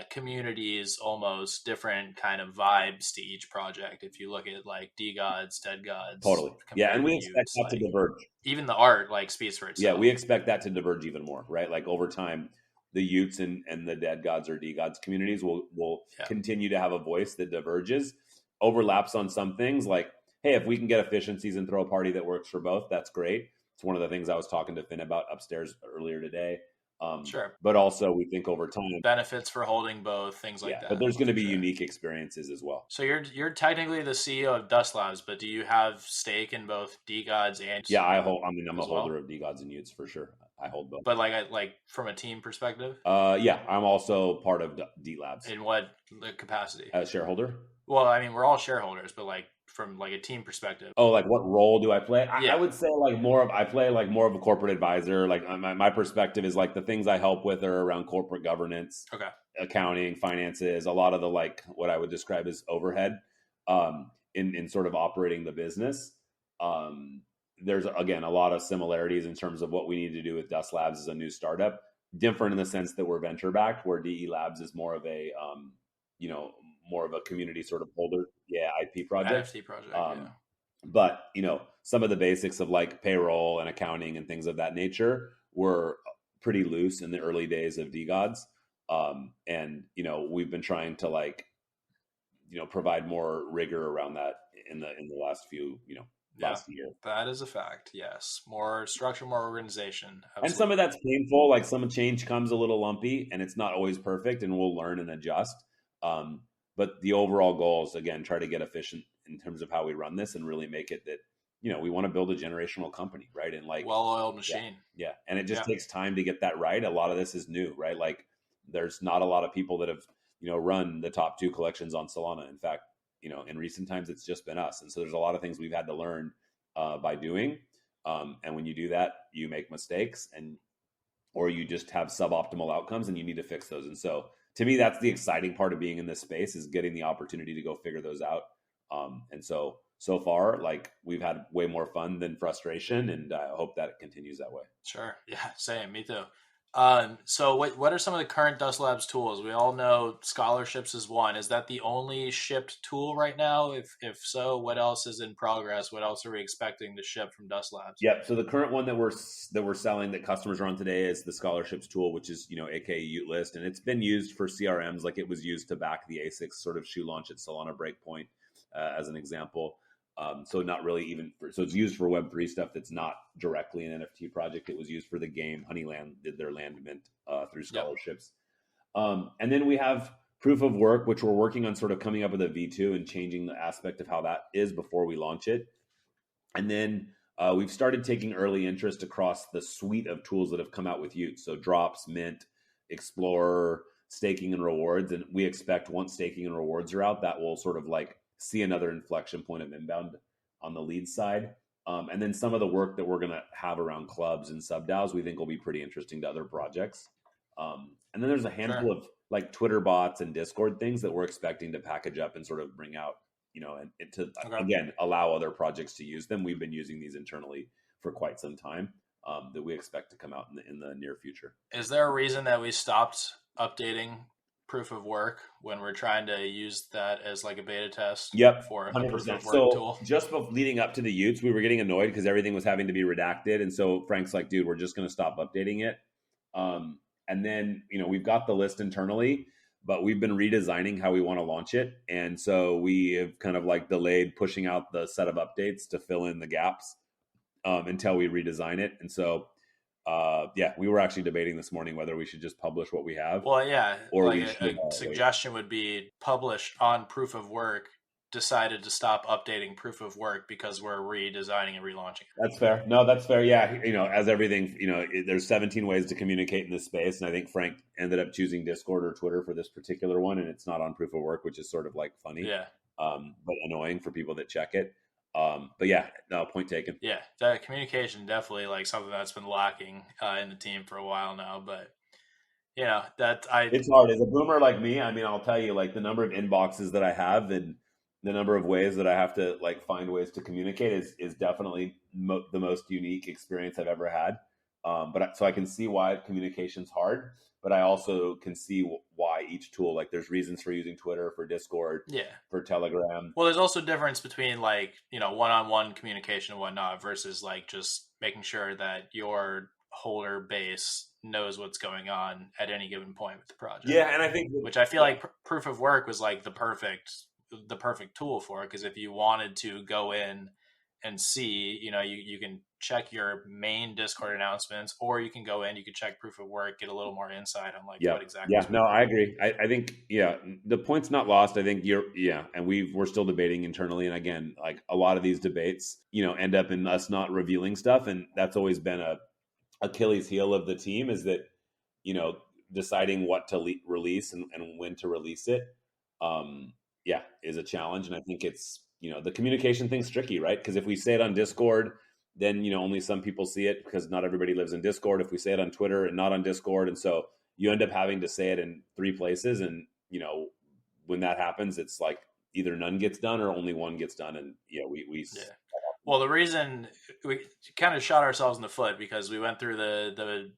communities, almost different kind of vibes to each project. If you look at like DeGods, Dead Gods. Totally. Yeah, and we expect that to diverge. Even the art speaks for itself. Yeah, we expect that to diverge even more, right? Like over time, the Utes and the Dead Gods or DeGods communities will continue to have a voice that diverges, overlaps on some things. Like, hey, if we can get efficiencies and throw a party that works for both, that's great. It's one of the things I was talking to Finn about upstairs earlier today. Sure. But also we think over time benefits for holding both, things like that. But there's going to be unique experiences as well. So you're technically the CEO of Dust Labs, but do you have stake in both DeGods and I'm a holder of DeGods and Utes for sure. I hold both. But like from a team perspective? I'm also part of D Labs. In what capacity? As shareholder? Well, I mean, we're all shareholders, but like from like a team perspective. Oh, like what role do I play? I would say I play more of a corporate advisor. Like my perspective is like the things I help with are around corporate governance, accounting, finances, a lot of the like what I would describe as overhead in sort of operating the business. There's again a lot of similarities in terms of what we need to do with Dust Labs as a new startup. Different in the sense that we're venture backed, where DE Labs is more of a more of a community sort of holder, IP project. NFT project, But, some of the basics of like payroll and accounting and things of that nature were pretty loose in the early days of DeGods. And, we've been trying to provide more rigor around that in the last few, last year. That is a fact. Yes. More structure, more organization. Absolutely. And some of that's painful. Like some change comes a little lumpy and it's not always perfect and we'll learn and adjust. But the overall goal is, again, try to get efficient in terms of how we run this and really make it that, we want to build a generational company, right? And like well-oiled machine. Yeah. And it just takes time to get that right. A lot of this is new, right? Like there's not a lot of people that have, run the top 2 collections on Solana. In fact, in recent times, it's just been us. And so there's a lot of things we've had to learn by doing. And when you do that, you make mistakes or you just have suboptimal outcomes and you need to fix those. And so to me, that's the exciting part of being in this space is getting the opportunity to go figure those out. And so far, like we've had way more fun than frustration, and I hope that it continues that way. Sure. Yeah. Same. Me too. So what are some of the current Dust Labs tools? We all know scholarships is one. Is that the only shipped tool right now? If so, what else is in progress? What else are we expecting to ship from Dust Labs? Yep. So the current one that we're selling that customers are on today is the scholarships tool, which is, aka Ute List. And it's been used for CRMs. Like it was used to back the ASICs sort of shoe launch at Solana Breakpoint as an example. So not really so it's used for Web3 stuff that's not directly an NFT project. It was used for the game. Honeyland did their land mint through scholarships. Yep. And then we have proof of work, which we're working on sort of coming up with a V2 and changing the aspect of how that is before we launch it. And then we've started taking early interest across the suite of tools that have come out with Ute. So Drops, Mint, Explorer, staking and rewards. And we expect once staking and rewards are out, that will sort of like see another inflection point of inbound on the lead side. And then some of the work that we're going to have around clubs and sub DAOs, we think will be pretty interesting to other projects. And then there's a handful of like Twitter bots and Discord things that we're expecting to package up and sort of bring out, and to, again, allow other projects to use them. We've been using these internally for quite some time that we expect to come out in the near future. Is there a reason that we stopped updating proof of work when we're trying to use that as like a beta test? Yep, for a 100%. proof of work tool? Just leading up to the Utes, we were getting annoyed because everything was having to be redacted. And so Frank's like, dude, we're just going to stop updating it. And then, we've got the list internally, but we've been redesigning how we want to launch it. And so we have kind of like delayed pushing out the set of updates to fill in the gaps until we redesign it. And so we were actually debating this morning whether we should just publish what we have. Well, yeah. Or like a suggestion would be publish on proof of work decided to stop updating proof of work because we're redesigning and relaunching it. That's fair. No, that's fair. Yeah, as everything, there's 17 ways to communicate in this space, and I think Frank ended up choosing Discord or Twitter for this particular one, and it's not on proof of work, which is sort of like funny, Yeah. But annoying for people that check it. But yeah, no, point taken. Yeah, that communication definitely like something that's been lacking in the team for a while now. But it's hard as a boomer like me. I mean, I'll tell you, like the number of inboxes that I have and the number of ways that I have to like find ways to communicate is definitely the most unique experience I've ever had. So I can see why communication's hard, but I also can see why each tool, like there's reasons for using Twitter, for Discord, for Telegram. Well, there's also a difference between like, one-on-one communication and whatnot versus like just making sure that your holder base knows what's going on at any given point with the project. Yeah, and I think which I feel like proof of work was like the perfect tool for it, because if you wanted to go in and see, you can check your main Discord announcements, or you can go in, you can check proof of work, get a little more insight on like what exactly. Yeah, no, I agree. I think, the point's not lost. I think and we're still debating internally. And again, like a lot of these debates, end up in us not revealing stuff. And that's always been a Achilles heel of the team, is that, deciding what to release and when to release it. Is a challenge. And I think it's, the communication thing's tricky, right? Because if we say it on Discord, then, only some people see it because not everybody lives in Discord. If we say it on Twitter and not on Discord, and so you end up having to say it in 3 places. And, when that happens, it's like either none gets done or only one gets done. And Well, the reason we kind of shot ourselves in the foot, because we went through the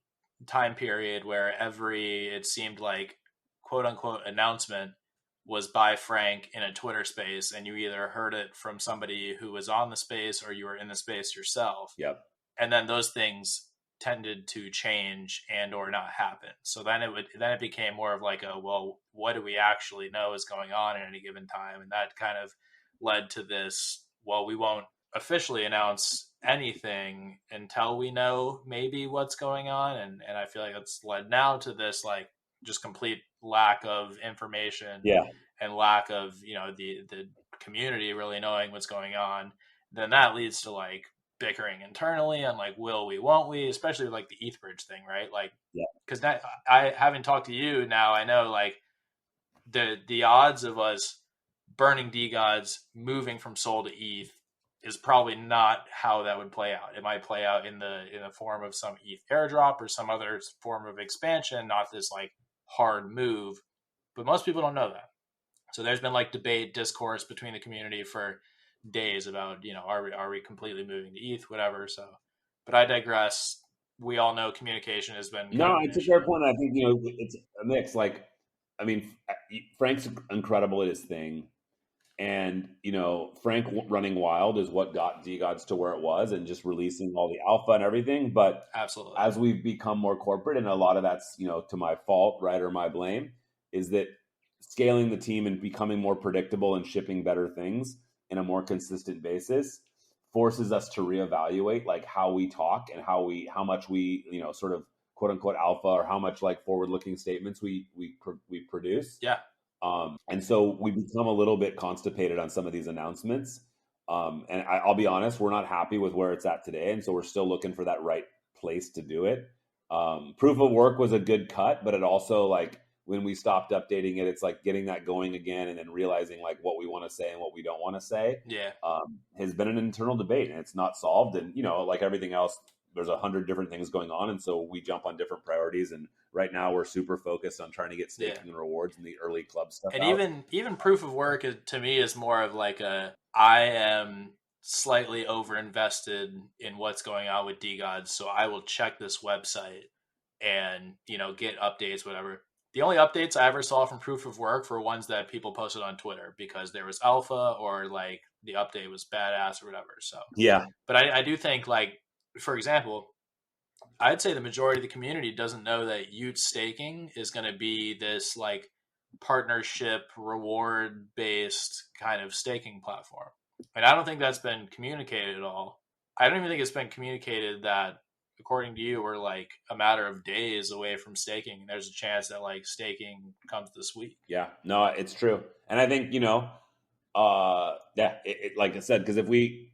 time period where it seemed like quote unquote announcement was by Frank in a Twitter space, and you either heard it from somebody who was on the space or you were in the space yourself. Yep. And then those things tended to change and or not happen. So then it became more of like what do we actually know is going on at any given time? And that kind of led to this, we won't officially announce anything until we know maybe what's going on. And I feel like it's led now to this like just complete lack of information and lack of, the community really knowing what's going on. Then that leads to like bickering internally on like, will we, won't we, especially with like the ETH bridge thing, right? Like, because I haven't talked to you now, I know like the odds of us burning DeGods, moving from Sol to ETH is probably not how that would play out. It might play out in the form of some ETH airdrop or some other form of expansion, not this like hard move. But most people don't know that. So there's been like debate, discourse between the community for days about, are we completely moving to ETH, whatever. So, but I digress. We all know communication has been. No, it's a fair point. I think, it's a mix. Like, I mean, Frank's incredible at his thing. And, Frank running wild is what got DeGods to where it was, and just releasing all the alpha and everything. But absolutely, as we've become more corporate, and a lot of that's, to my fault, right, or my blame, is that scaling the team and becoming more predictable and shipping better things in a more consistent basis forces us to reevaluate like how we talk and how much we, sort of quote unquote alpha, or how much like forward looking statements we produce. Yeah. And so we become a little bit constipated on some of these announcements. And I'll be honest, we're not happy with where it's at today. And so we're still looking for that right place to do it. Proof of work was a good cut, but it also like when we stopped updating it, it's like getting that going again and then realizing like what we want to say and what we don't want to say. Yeah. Has been an internal debate, and it's not solved. And, like everything else, there's 100 different things going on. And so we jump on different priorities. And right now we're super focused on trying to get staking and rewards and the early club stuff. And even proof of work to me is more of like I am slightly over invested in what's going on with DeGods. So I will check this website and, get updates, whatever. The only updates I ever saw from proof of work were ones that people posted on Twitter because there was alpha or like the update was badass or whatever. So, yeah, but I do think like, for example, I'd say the majority of the community doesn't know that Ute staking is going to be this like partnership reward based kind of staking platform. And I don't think that's been communicated at all. I don't even think it's been communicated that, according to you, we're like a matter of days away from staking. And there's a chance that like staking comes this week. Yeah, no, it's true. And I think, Yeah, like I said, because if we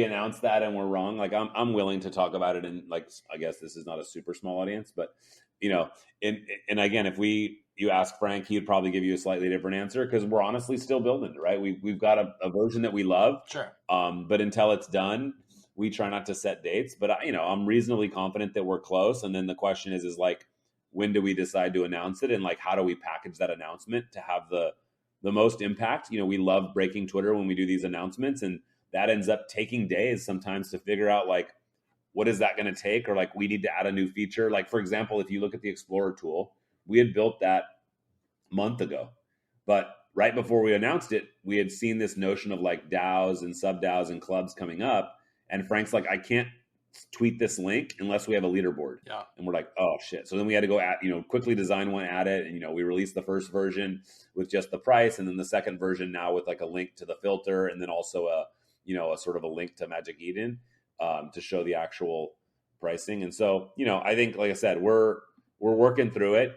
announce that and we're wrong, like I'm willing to talk about it. And like, I guess this is not a super small audience, but you know, and again, if you ask Frank, he'd probably give you a slightly different answer because we're honestly still building it, right? We've got a version that we love, Sure. But until it's done, we try not to set dates. But I'm reasonably confident that we're close. And then the question is like, when do we decide to announce it, and like how do we package that announcement to have the most impact? We love breaking Twitter when we do these announcements, and that ends up taking days sometimes to figure out like what is that going to take, or like we need to add a new feature. Like for example, if you look at the Explorer tool, we had built that a month ago, but right before we announced it, we had seen this notion of like DAOs and sub DAOs and clubs coming up, and Frank's like, I can't tweet this link unless we have a leaderboard. Yeah. And we're like, oh shit. So then we had to go quickly design one, add it. And, we released the first version with just the price. And then the second version now with like a link to the filter. And then also a sort of a link to Magic Eden to show the actual pricing. And so, I think, like I said, we're working through it.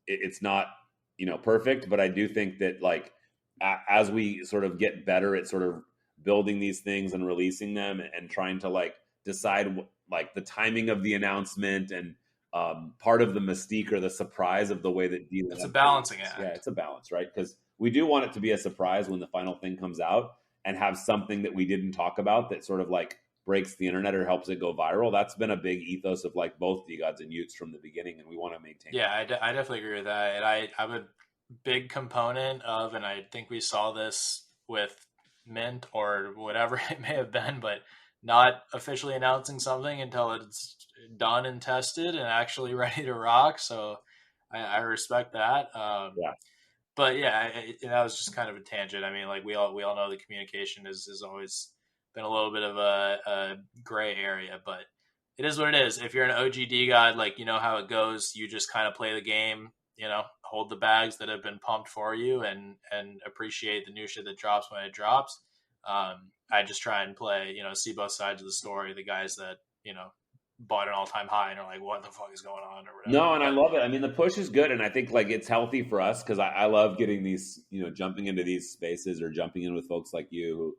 It's not, perfect, but I do think that like, as we sort of get better at sort of building these things and releasing them and trying to like decide like the timing of the announcement and part of the mystique or the surprise of the way that it's a balancing act. Yeah, it's a balance, right? Because we do want it to be a surprise when the final thing comes out and have something that we didn't talk about that sort of like breaks the internet or helps it go viral. That's been a big ethos of like both DeGods and Utes from the beginning, and we want to maintain. Yeah, I definitely agree with that. And I'm a big component of, and I think we saw this with Mint or whatever it may have been, but not officially announcing something until it's done and tested and actually ready to rock. So I respect that. Yeah. But yeah, that was just kind of a tangent. I mean, like we all know the communication has always been a little bit of a gray area, but it is what it is. If you're an OGD guy, like, how it goes, you just kind of play the game, hold the bags that have been pumped for you and appreciate the new shit that drops when it drops. I just try and play, see both sides of the story. The guys that, bought an all-time high and are like, what the fuck is going on or whatever. No, and I love it. I mean, the push is good, and I think like it's healthy for us because I love getting these, jumping into these spaces or jumping in with folks like you who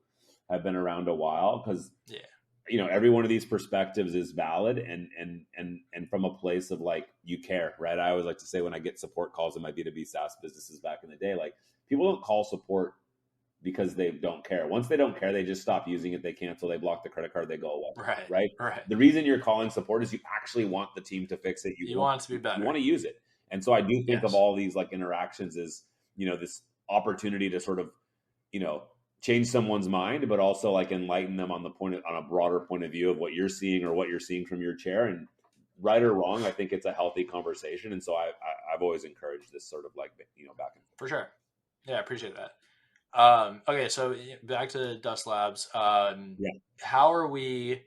have been around a while, because every one of these perspectives is valid and from a place of like you care, right? I always like to say when I get support calls in my B2B SaaS businesses back in the day, like people don't call support because they don't care. Once they don't care, they just stop using it. They cancel, they block the credit card, they go away. Right. The reason you're calling support is you actually want the team to fix it. You want it to be better. You want to use it. And so I do think of all these like interactions as, this opportunity to sort of, change someone's mind, but also like enlighten them on a broader point of view of what you're seeing or what you're seeing from your chair. And right or wrong, I think it's a healthy conversation. And so I've always encouraged this sort of like, back and forth. For sure. Yeah, I appreciate that. Okay, so back to Dust Labs. How are we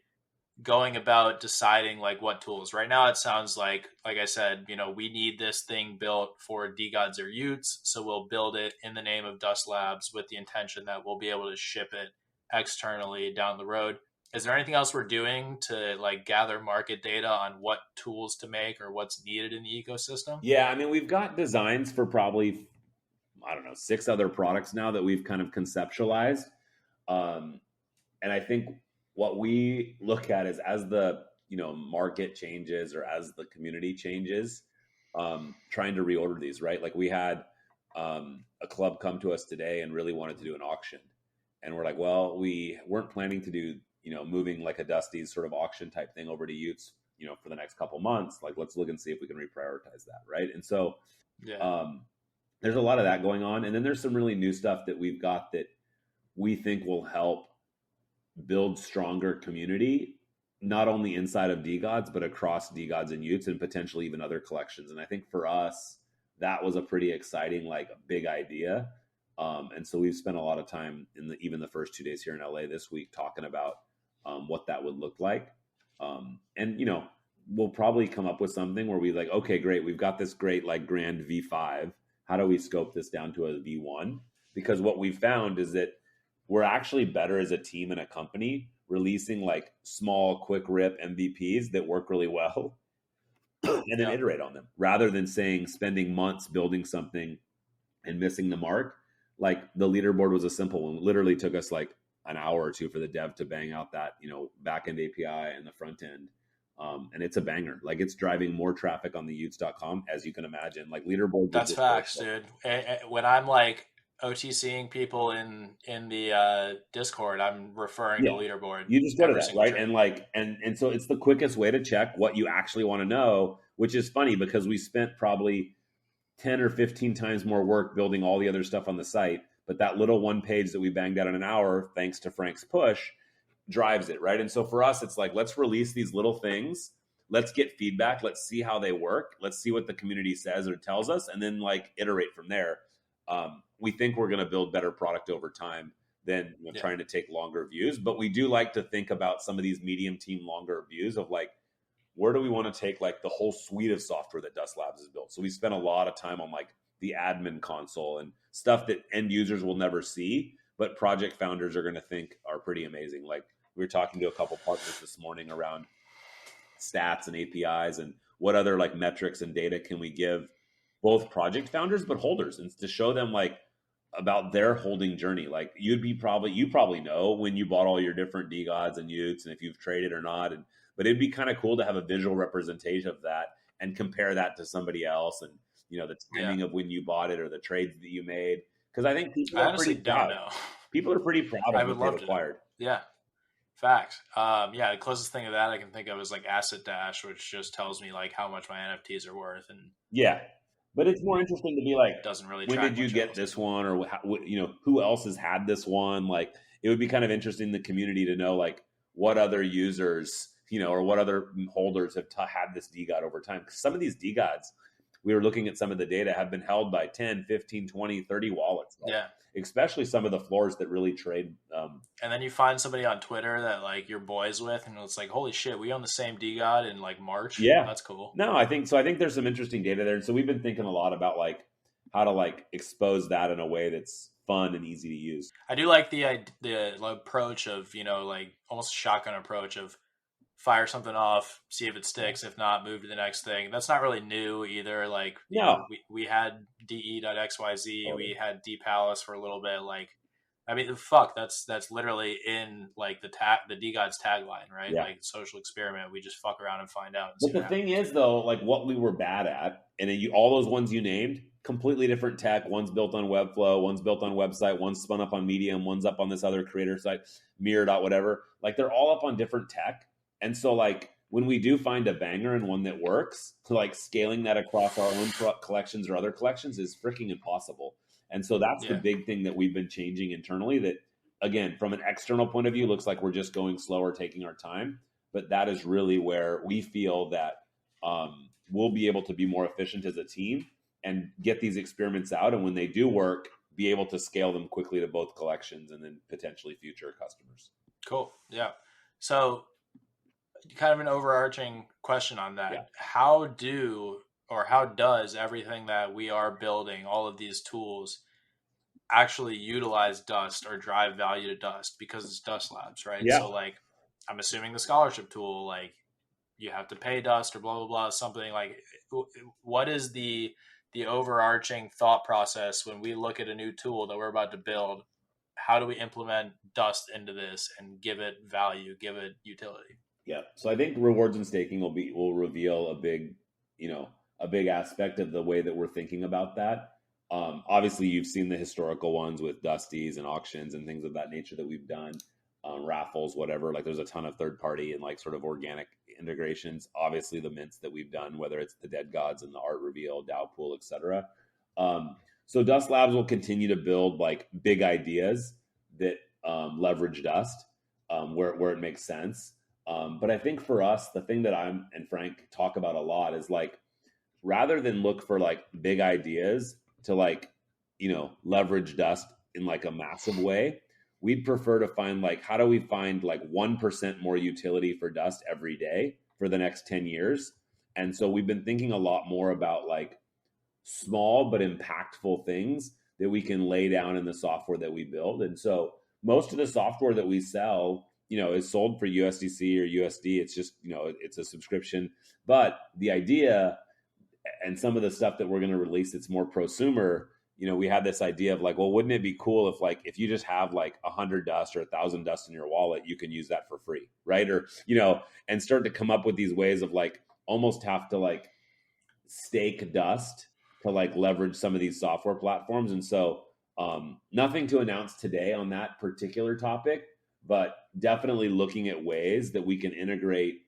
going about deciding like what tools? Right now it sounds like I said, we need this thing built for DeGods or Utes, so we'll build it in the name of Dust Labs with the intention that we'll be able to ship it externally down the road. Is there anything else we're doing to like gather market data on what tools to make or what's needed in the ecosystem? Yeah, I mean, we've got designs for probably 6 other products now that we've kind of conceptualized. And I think what we look at is as the, market changes or as the community changes, trying to reorder these, right? Like we had a club come to us today and really wanted to do an auction. And we're like, well, we weren't planning to do, moving like a Dusty's sort of auction type thing over to Utes, for the next couple months. Like, let's look and see if we can reprioritize that. Right. And so, there's a lot of that going on. And then there's some really new stuff that we've got that we think will help build stronger community, not only inside of DeGods, but across DeGods and Utes and potentially even other collections. And I think for us, that was a pretty exciting, like a big idea. And so we've spent a lot of time in even the first 2 days here in LA this week talking about what that would look like. And, we'll probably come up with something where we like, okay, great. We've got this great, like grand V5. How do we scope this down to a V1? Because what we found is that we're actually better as a team and a company releasing like small, quick rip MVPs that work really well and then iterate on them rather than spending months building something and missing the mark. like the leaderboard was a simple one. It literally took us like an hour or two for the dev to bang out that, back end API and the front end. And it's a banger. Like it's driving more traffic on the Utes.com, as you can imagine. Like leaderboards. That's facts, dude. When I'm like OTCing people in the Discord, I'm referring to leaderboard. You just go to that, right? Trip. And like, and so it's the quickest way to check what you actually want to know, which is funny because we spent probably 10 or 15 times more work building all the other stuff on the site. But that little one page that we banged out in an hour, thanks to Frank's push, drives it, right? And so for us, it's like, let's release these little things. Let's get feedback. Let's see how they work. Let's see what the community says or tells us, and then like iterate from there. We think we're going to build better product over time than trying to take longer views. But we do like to think about some of these medium team longer views of like, where do we want to take like the whole suite of software that Dust Labs has built? So we spent a lot of time on like the admin console and stuff that end users will never see, but project founders are going to think are pretty amazing. Like we were talking to a couple partners this morning around stats and APIs and what other like metrics and data can we give both project founders, but holders, and to show them like about their holding journey. Like you probably know when you bought all your different DeGods and Utes and if you've traded or not. But it'd be kind of cool to have a visual representation of that and compare that to somebody else and, the timing of when you bought it or the trades that you made. Because I think people are pretty proud. People are pretty proud of what they've acquired. Yeah. Facts. The closest thing to that I can think of is like Asset Dash, which just tells me like how much my NFTs are worth. And but it's more interesting to be like, doesn't really. When did you get this one, or who else has had this one? Like, it would be kind of interesting in the community to know like what other users, or what other holders have had this DeGod over time. Because some of these DeGods, we were looking at some of the data, have been held by 10, 15, 20, 30 wallets. Like, especially some of the floors that really trade. And then you find somebody on Twitter that like you're boys with, and it's like, holy shit, we own the same DeGod in like March. Yeah, that's cool. No, I think so. I think there's some interesting data there, and so we've been thinking a lot about like how to like expose that in a way that's fun and easy to use. I do like the approach of like almost a shotgun approach of fire something off, see if it sticks. If not, move to the next thing. That's not really new either. Like, we had de.xyz, we had dpalace for a little bit. Like, I mean, fuck, that's literally in like the DeGod's tagline, right? Yeah. Like social experiment. We just fuck around and find out. But the thing is, though, like what we were bad at, and all those ones you named, completely different tech. One's built on Webflow, one's built on website, one's spun up on Medium, one's up on this other creator site, Mirror.whatever. Like they're all up on different tech. And so like when we do find a banger and one that works, like scaling that across our own collections or other collections is freaking impossible. And so that's the big thing that we've been changing internally that, again, from an external point of view, looks like we're just going slower, taking our time. But that is really where we feel that we'll be able to be more efficient as a team and get these experiments out. And when they do work, be able to scale them quickly to both collections and then potentially future customers. Cool. Yeah. So kind of an overarching question on that. Yeah. How does everything that we are building, all of these tools, actually utilize Dust or drive value to Dust? Because it's Dust Labs, right? Yeah. So like, I'm assuming the scholarship tool, like you have to pay Dust or blah, blah, blah, something like, what is the overarching thought process when we look at a new tool that we're about to build? How do we implement Dust into this and give it value, give it utility? Yeah. So I think rewards and staking will reveal a big aspect of the way that we're thinking about that. Obviously, you've seen the historical ones with Dusties and auctions and things of that nature that we've done, raffles, whatever. Like there's a ton of third party and like sort of organic integrations. Obviously, the mints that we've done, whether it's the Dead Gods and the Art Reveal, DAO Pool, etc. So Dust Labs will continue to build like big ideas that leverage Dust where it makes sense. But I think for us, the thing that I'm and Frank talk about a lot is like, rather than look for like big ideas to like, leverage Dust in like a massive way, we'd prefer to find like, how do we find like 1% more utility for Dust every day for the next 10 years? And so we've been thinking a lot more about like small but impactful things that we can lay down in the software that we build. And so most of the software that we sell, is sold for USDC or USD. It's just, it's a subscription. But the idea and some of the stuff that we're going to release that's more prosumer, we had this idea of like, well, wouldn't it be cool if like, if you just have like 100 dust or 1,000 dust in your wallet, you can use that for free. Right. Or, and start to come up with these ways of like, almost have to like stake dust to like leverage some of these software platforms. And so nothing to announce today on that particular topic, but definitely looking at ways that we can integrate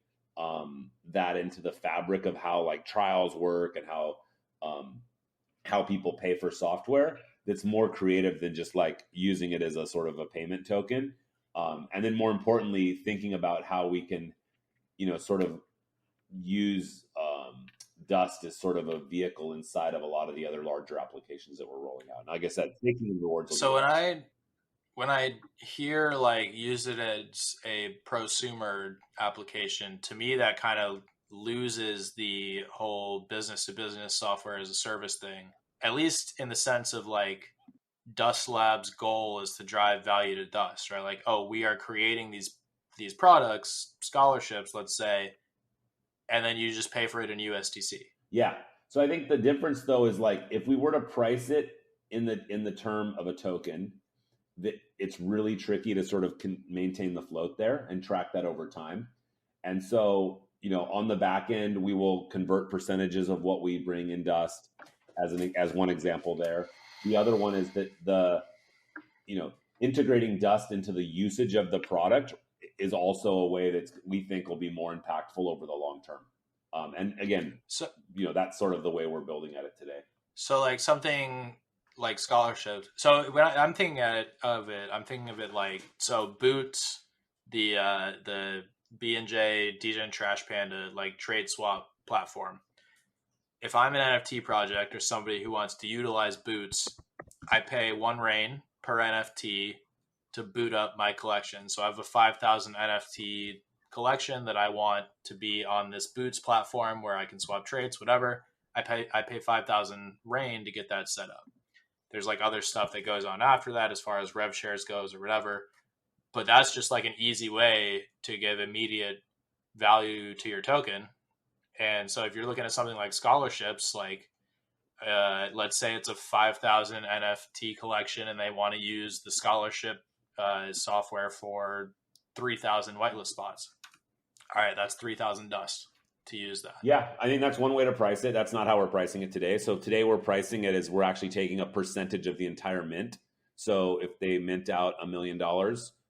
that into the fabric of how like trials work and how people pay for software that's more creative than just like using it as a sort of a payment token. And then more importantly, thinking about how we can, sort of use Dust as sort of a vehicle inside of a lot of the other larger applications that we're rolling out. And like I said, taking rewards. So when I hear like use it as a prosumer application, to me that kind of loses the whole business to business software as a service thing, at least in the sense of like Dust Labs' goal is to drive value to Dust, right? Like, oh, we are creating these products, scholarships, let's say, and then you just pay for it in USDC. Yeah. So I think the difference though is like, if we were to price it in the term of a token, that it's really tricky to sort of maintain the float there and track that over time. And so, on the back end, we will convert percentages of what we bring in Dust as one example there. The other one is that integrating Dust into the usage of the product is also a way that we think will be more impactful over the long term. And again, so that's sort of the way we're building at it today. So like something like scholarships. So when I'm thinking of it like, so Boots, the B&J, DJ and Trash Panda, like trade swap platform. If I'm an NFT project or somebody who wants to utilize Boots, I pay 1 rain per NFT to boot up my collection. So I have a 5,000 NFT collection that I want to be on this Boots platform where I can swap trades, whatever. I pay 5,000 rain to get that set up. There's like other stuff that goes on after that as far as rev shares goes or whatever. But that's just like an easy way to give immediate value to your token. And so if you're looking at something like scholarships, like let's say it's a 5,000 NFT collection and they want to use the scholarship software for 3,000 whitelist spots. All right, that's 3,000 dust to use that. Yeah, I think that's one way to price it. That's not how we're pricing it today. So today we're pricing it as we're actually taking a percentage of the entire mint. So if they mint out $1 million,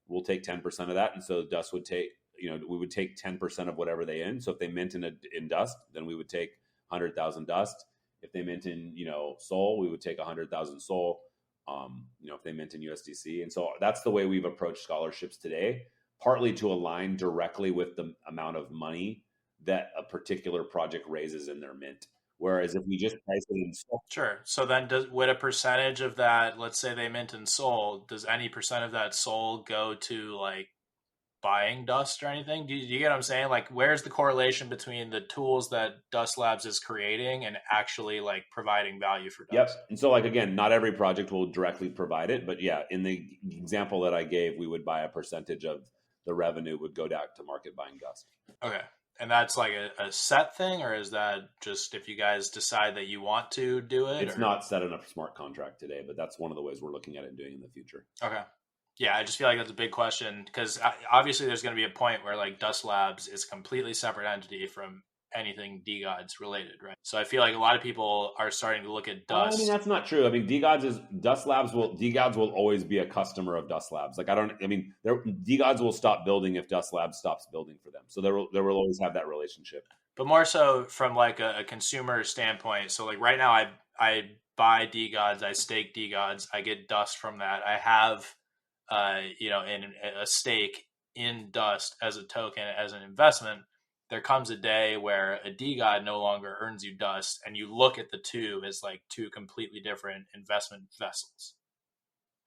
we'll take 10% of that. And so Dust would take, we would take 10% of whatever they in. So if they mint in Dust, then we would take 100,000 Dust. If they mint in, Sol, we would take 100,000 Sol. If they mint in USDC. And so that's the way we've approached scholarships today, partly to align directly with the amount of money that a particular project raises in their mint. Whereas if we just price it in Sol. Sure. So then would a percentage of that, let's say they mint in Sol, does any percent of that Sol go to like buying Dust or anything? Do you get what I'm saying? Like, where's the correlation between the tools that Dust Labs is creating and actually like providing value for Dust? Yep. And so like, again, not every project will directly provide it, but yeah, in the example that I gave, we would buy a percentage of the revenue would go down to market buying Dust. Okay. And that's like a set thing, or is that just if you guys decide that you want to do it? It's not set in a smart contract today, but that's one of the ways we're looking at it and doing in the future. Okay. Yeah, I just feel like that's a big question because obviously there's going to be a point where like Dust Labs is a completely separate entity from anything DeGods related, right? So I feel like a lot of people are starting to look at Dust. I mean, that's not true. I mean, DeGods will always be a customer of Dust Labs. Like, DeGods will stop building if Dust Labs stops building for them. So there will always have that relationship. But more so from like a consumer standpoint. So like right now I buy DeGods, I stake DeGods, I get Dust from that. I have in a stake in Dust as a token, as an investment. There comes a day where a DeGod no longer earns you Dust, and you look at the two as like two completely different investment vessels.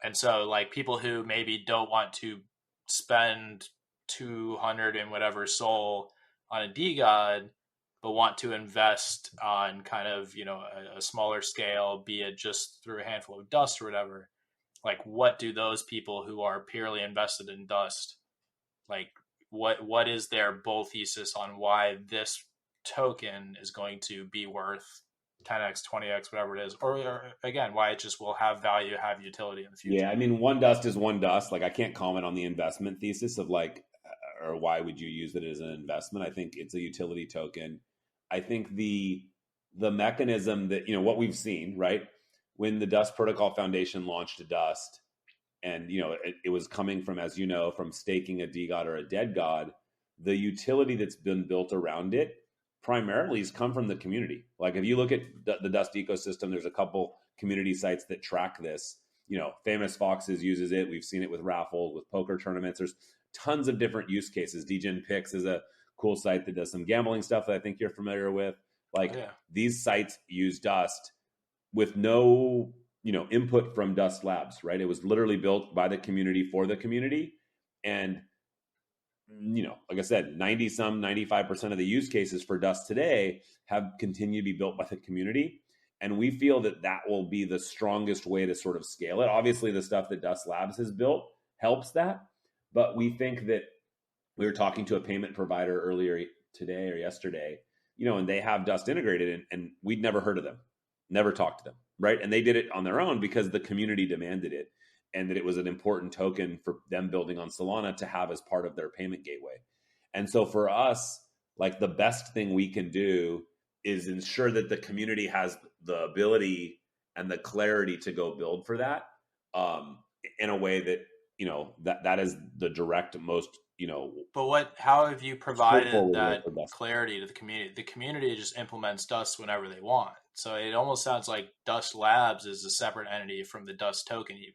And so like people who maybe don't want to spend 200 and whatever Sol on a DeGod, but want to invest on kind of, a smaller scale, be it just through a handful of Dust or whatever. Like, what do those people who are purely invested in Dust, like, what is their bull thesis on why this token is going to be worth 10x, 20x, whatever it is, or again, why it just will have value, have utility in the future. Yeah, I mean, one dust is one dust. Like, I can't comment on the investment thesis of like, or why would you use it as an investment? I think it's a utility token. I think the mechanism that, what we've seen, right? When the Dust Protocol Foundation launched Dust, and it was coming from, as you know, from staking a DeGod or a dead god, the utility that's been built around it primarily has come from the community. Like, if you look at the Dust ecosystem, there's a couple community sites that track this. Famous Foxes uses it. We've seen it with raffles, with poker tournaments. There's tons of different use cases. DGen Picks is a cool site that does some gambling stuff that I think you're familiar with. These sites use Dust with no input from Dust Labs, right? It was literally built by the community for the community. And like I said, 95% of the use cases for Dust today have continued to be built by the community. And we feel that will be the strongest way to sort of scale it. Obviously, the stuff that Dust Labs has built helps that. But we think that we were talking to a payment provider earlier today or yesterday, and they have Dust integrated, and we'd never heard of them, never talked to them, right? And they did it on their own because the community demanded it, and that it was an important token for them building on Solana to have as part of their payment gateway. And so for us, like, the best thing we can do is ensure that the community has the ability and the clarity to go build for that in a way that, that is the direct most, But how have you provided that clarity to the community? The community just implements Dust whenever they want. So it almost sounds like Dust Labs is a separate entity from the Dust token even.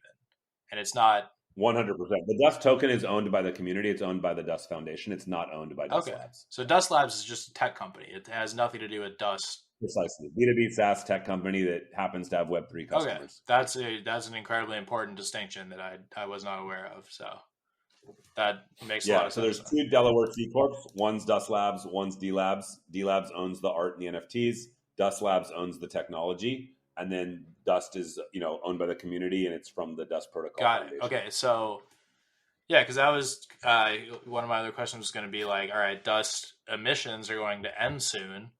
And it's not 100%. The Dust token is owned by the community. It's owned by the Dust Foundation. It's not owned by Dust Labs. So Dust Labs is just a tech company. It has nothing to do with Dust. Precisely. B2B SaaS tech company that happens to have Web3 customers. Okay. That's an incredibly important distinction that I was not aware of. So that makes a lot of sense. So there's two Delaware C Corps. One's Dust Labs, one's D Labs. D Labs owns the art and the NFTs. Dust Labs owns the technology. And then Dust is, owned by the community, and it's from the Dust Protocol Foundation. Got it. Okay, so because that was one of my other questions was going to be like, all right, Dust emissions are going to end soon,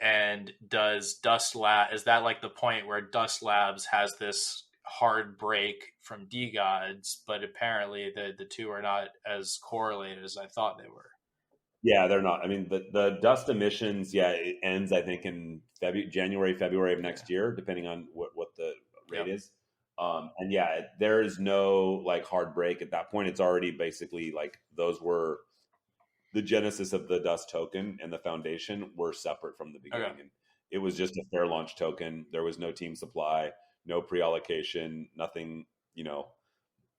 and is that like the point where Dust Labs has this hard break from DeGods, but apparently the two are not as correlated as I thought they were. Yeah, they're not. I mean, the Dust emissions, it ends, I think, in January, February of next year, depending on what the rate is. And there is no like hard break at that point. It's already basically like those were the genesis of the Dust token, and the foundation were separate from the beginning. Okay. And it was just a fair launch token. There was no team supply, no pre-allocation, nothing,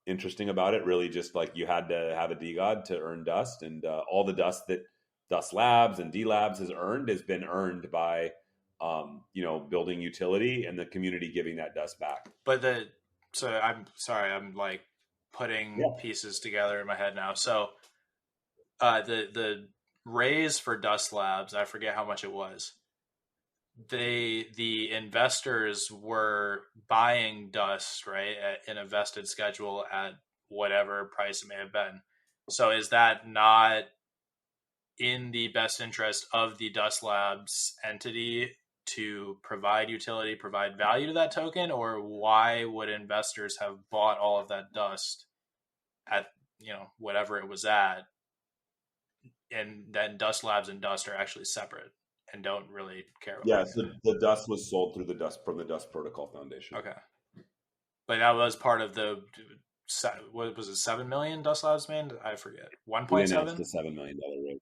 interesting about it. Really just like you had to have a DeGod to earn Dust, and all the Dust that Dust Labs and D Labs has been earned by building utility and the community giving that Dust back. But I'm sorry, I'm like putting pieces together in my head now. So the raise for Dust Labs, I forget how much it was. The investors were buying Dust, right, at an invested schedule at whatever price it may have been. So is that not in the best interest of the Dust Labs entity to provide utility, provide value to that token? Or why would investors have bought all of that Dust at whatever it was at, and then Dust Labs and Dust are actually separate and don't really care about so the Dust was sold through from the Dust Protocol Foundation. Okay. But that was part of what was it, 7 million Dust Labs made? I forget. 1.7? We announced a $7 million raise.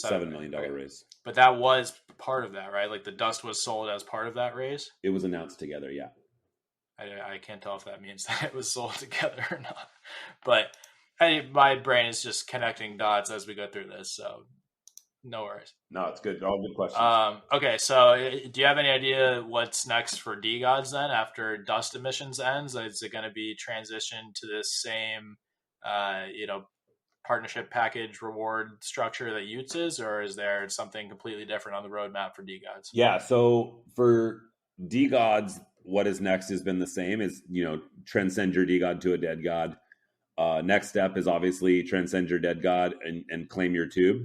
$7 million raise. But that was part of that, right? Like the Dust was sold as part of that raise? It was announced together, yeah. I can't tell if that means that it was sold together or not. But my brain is just connecting dots as we go through this, so no worries. No, it's good. All good questions. Okay, so do you have any idea what's next for DeGods then after Dust emissions ends? Is it going to be transitioned to this same, partnership package reward structure that Utes is, or is there something completely different on the roadmap for DeGods? Yeah, so for DeGods, what is next has been the same, is, transcend your DeGod to a dead god. Next step is obviously transcend your dead god and claim your tube.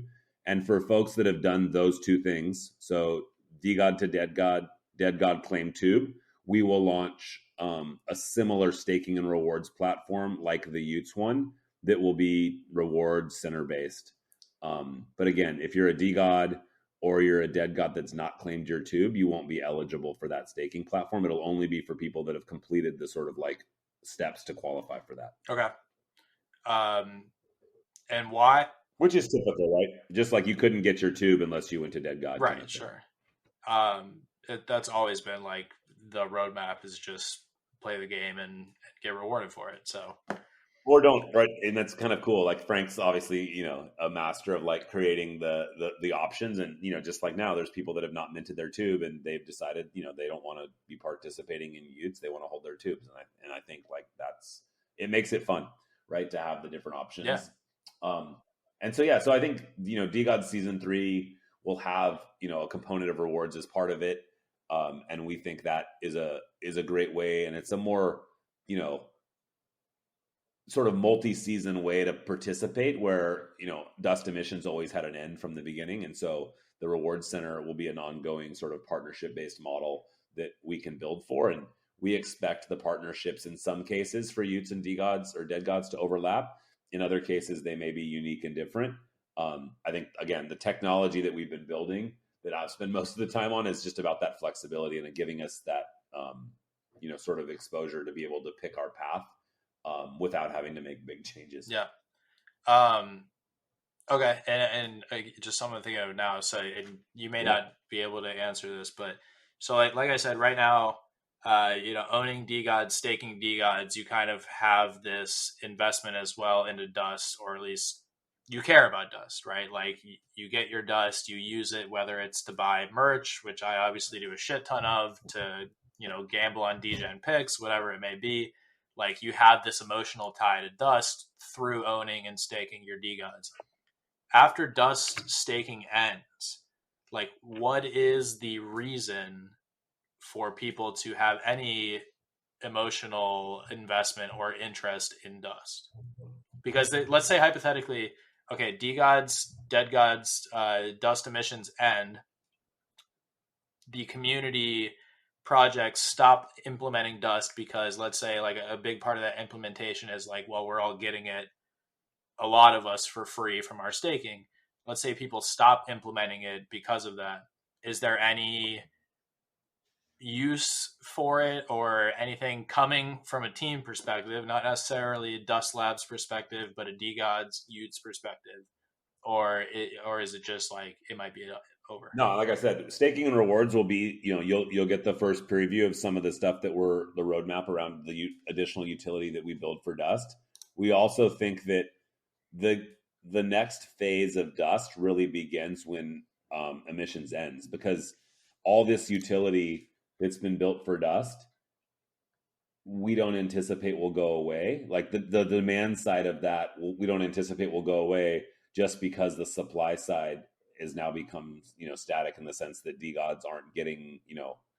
And for folks that have done those two things, so DeGod to dead god, Dead God claim tube, we will launch a similar staking and rewards platform like the Utes one that will be rewards center based. But again, if you're a DeGod or you're a Dead God that's not claimed your tube, you won't be eligible for that staking platform. It'll only be for people that have completed the sort of like steps to qualify for that. Okay. And why? Which is typical, right? Just like you couldn't get your tube unless you went to Dead God. Right, kind of thing. Sure. That's always been like the roadmap is just play the game and get rewarded for it. So, or don't, right? And that's kind of cool. Like Frank's obviously, a master of like creating the options, and just like now, there's people that have not minted their tube and they've decided, they don't want to be participating in Utes. They want to hold their tubes, and I think like it makes it fun, right? To have the different options. Yeah. And so I think DeGod season 3 will have a component of rewards as part of it, and we think that is a great way, and it's a more sort of multi-season way to participate, where dust emissions always had an end from the beginning, and so the rewards center will be an ongoing sort of partnership-based model that we can build for, and we expect the partnerships in some cases for Utes and DeGods or Dead Gods to overlap. In other cases, they may be unique and different. I think, again, the technology that we've been building that I've spent most of the time on is just about that flexibility and giving us that, sort of exposure to be able to pick our path without having to make big changes. Yeah. Okay. And just something to think of now. So you may not be able to answer this, but so like I said, right now, owning DeGods, staking DeGods, you kind of have this investment as well into dust, or at least you care about dust, right? Like you get your dust, you use it, whether it's to buy merch, which I obviously do a shit ton of, to, gamble on DGen picks, whatever it may be. Like you have this emotional tie to dust through owning and staking your DeGods. After dust staking ends, like what is the reason for people to have any emotional investment or interest in dust? Because let's say hypothetically, okay, DeGods, Dead Gods, dust emissions end, the community projects stop implementing dust because let's say like a big part of that implementation is like, well, we're all getting it, a lot of us, for free from our staking. Let's say people stop implementing it because of that. Is there any use for it or anything coming from a team perspective, not necessarily Dust Labs perspective, but a DeGods Utes perspective? Or is it just like it might be over? No, like I said, staking and rewards will be, you'll get the first preview of some of the stuff that we're the roadmap around the additional utility that we build for Dust. We also think that the next phase of Dust really begins when emissions ends, because all this utility that's been built for Dust, we don't anticipate will go away. Like the demand side of that, we don't anticipate will go away just because the supply side is now becomes, static, in the sense that DeGods aren't getting,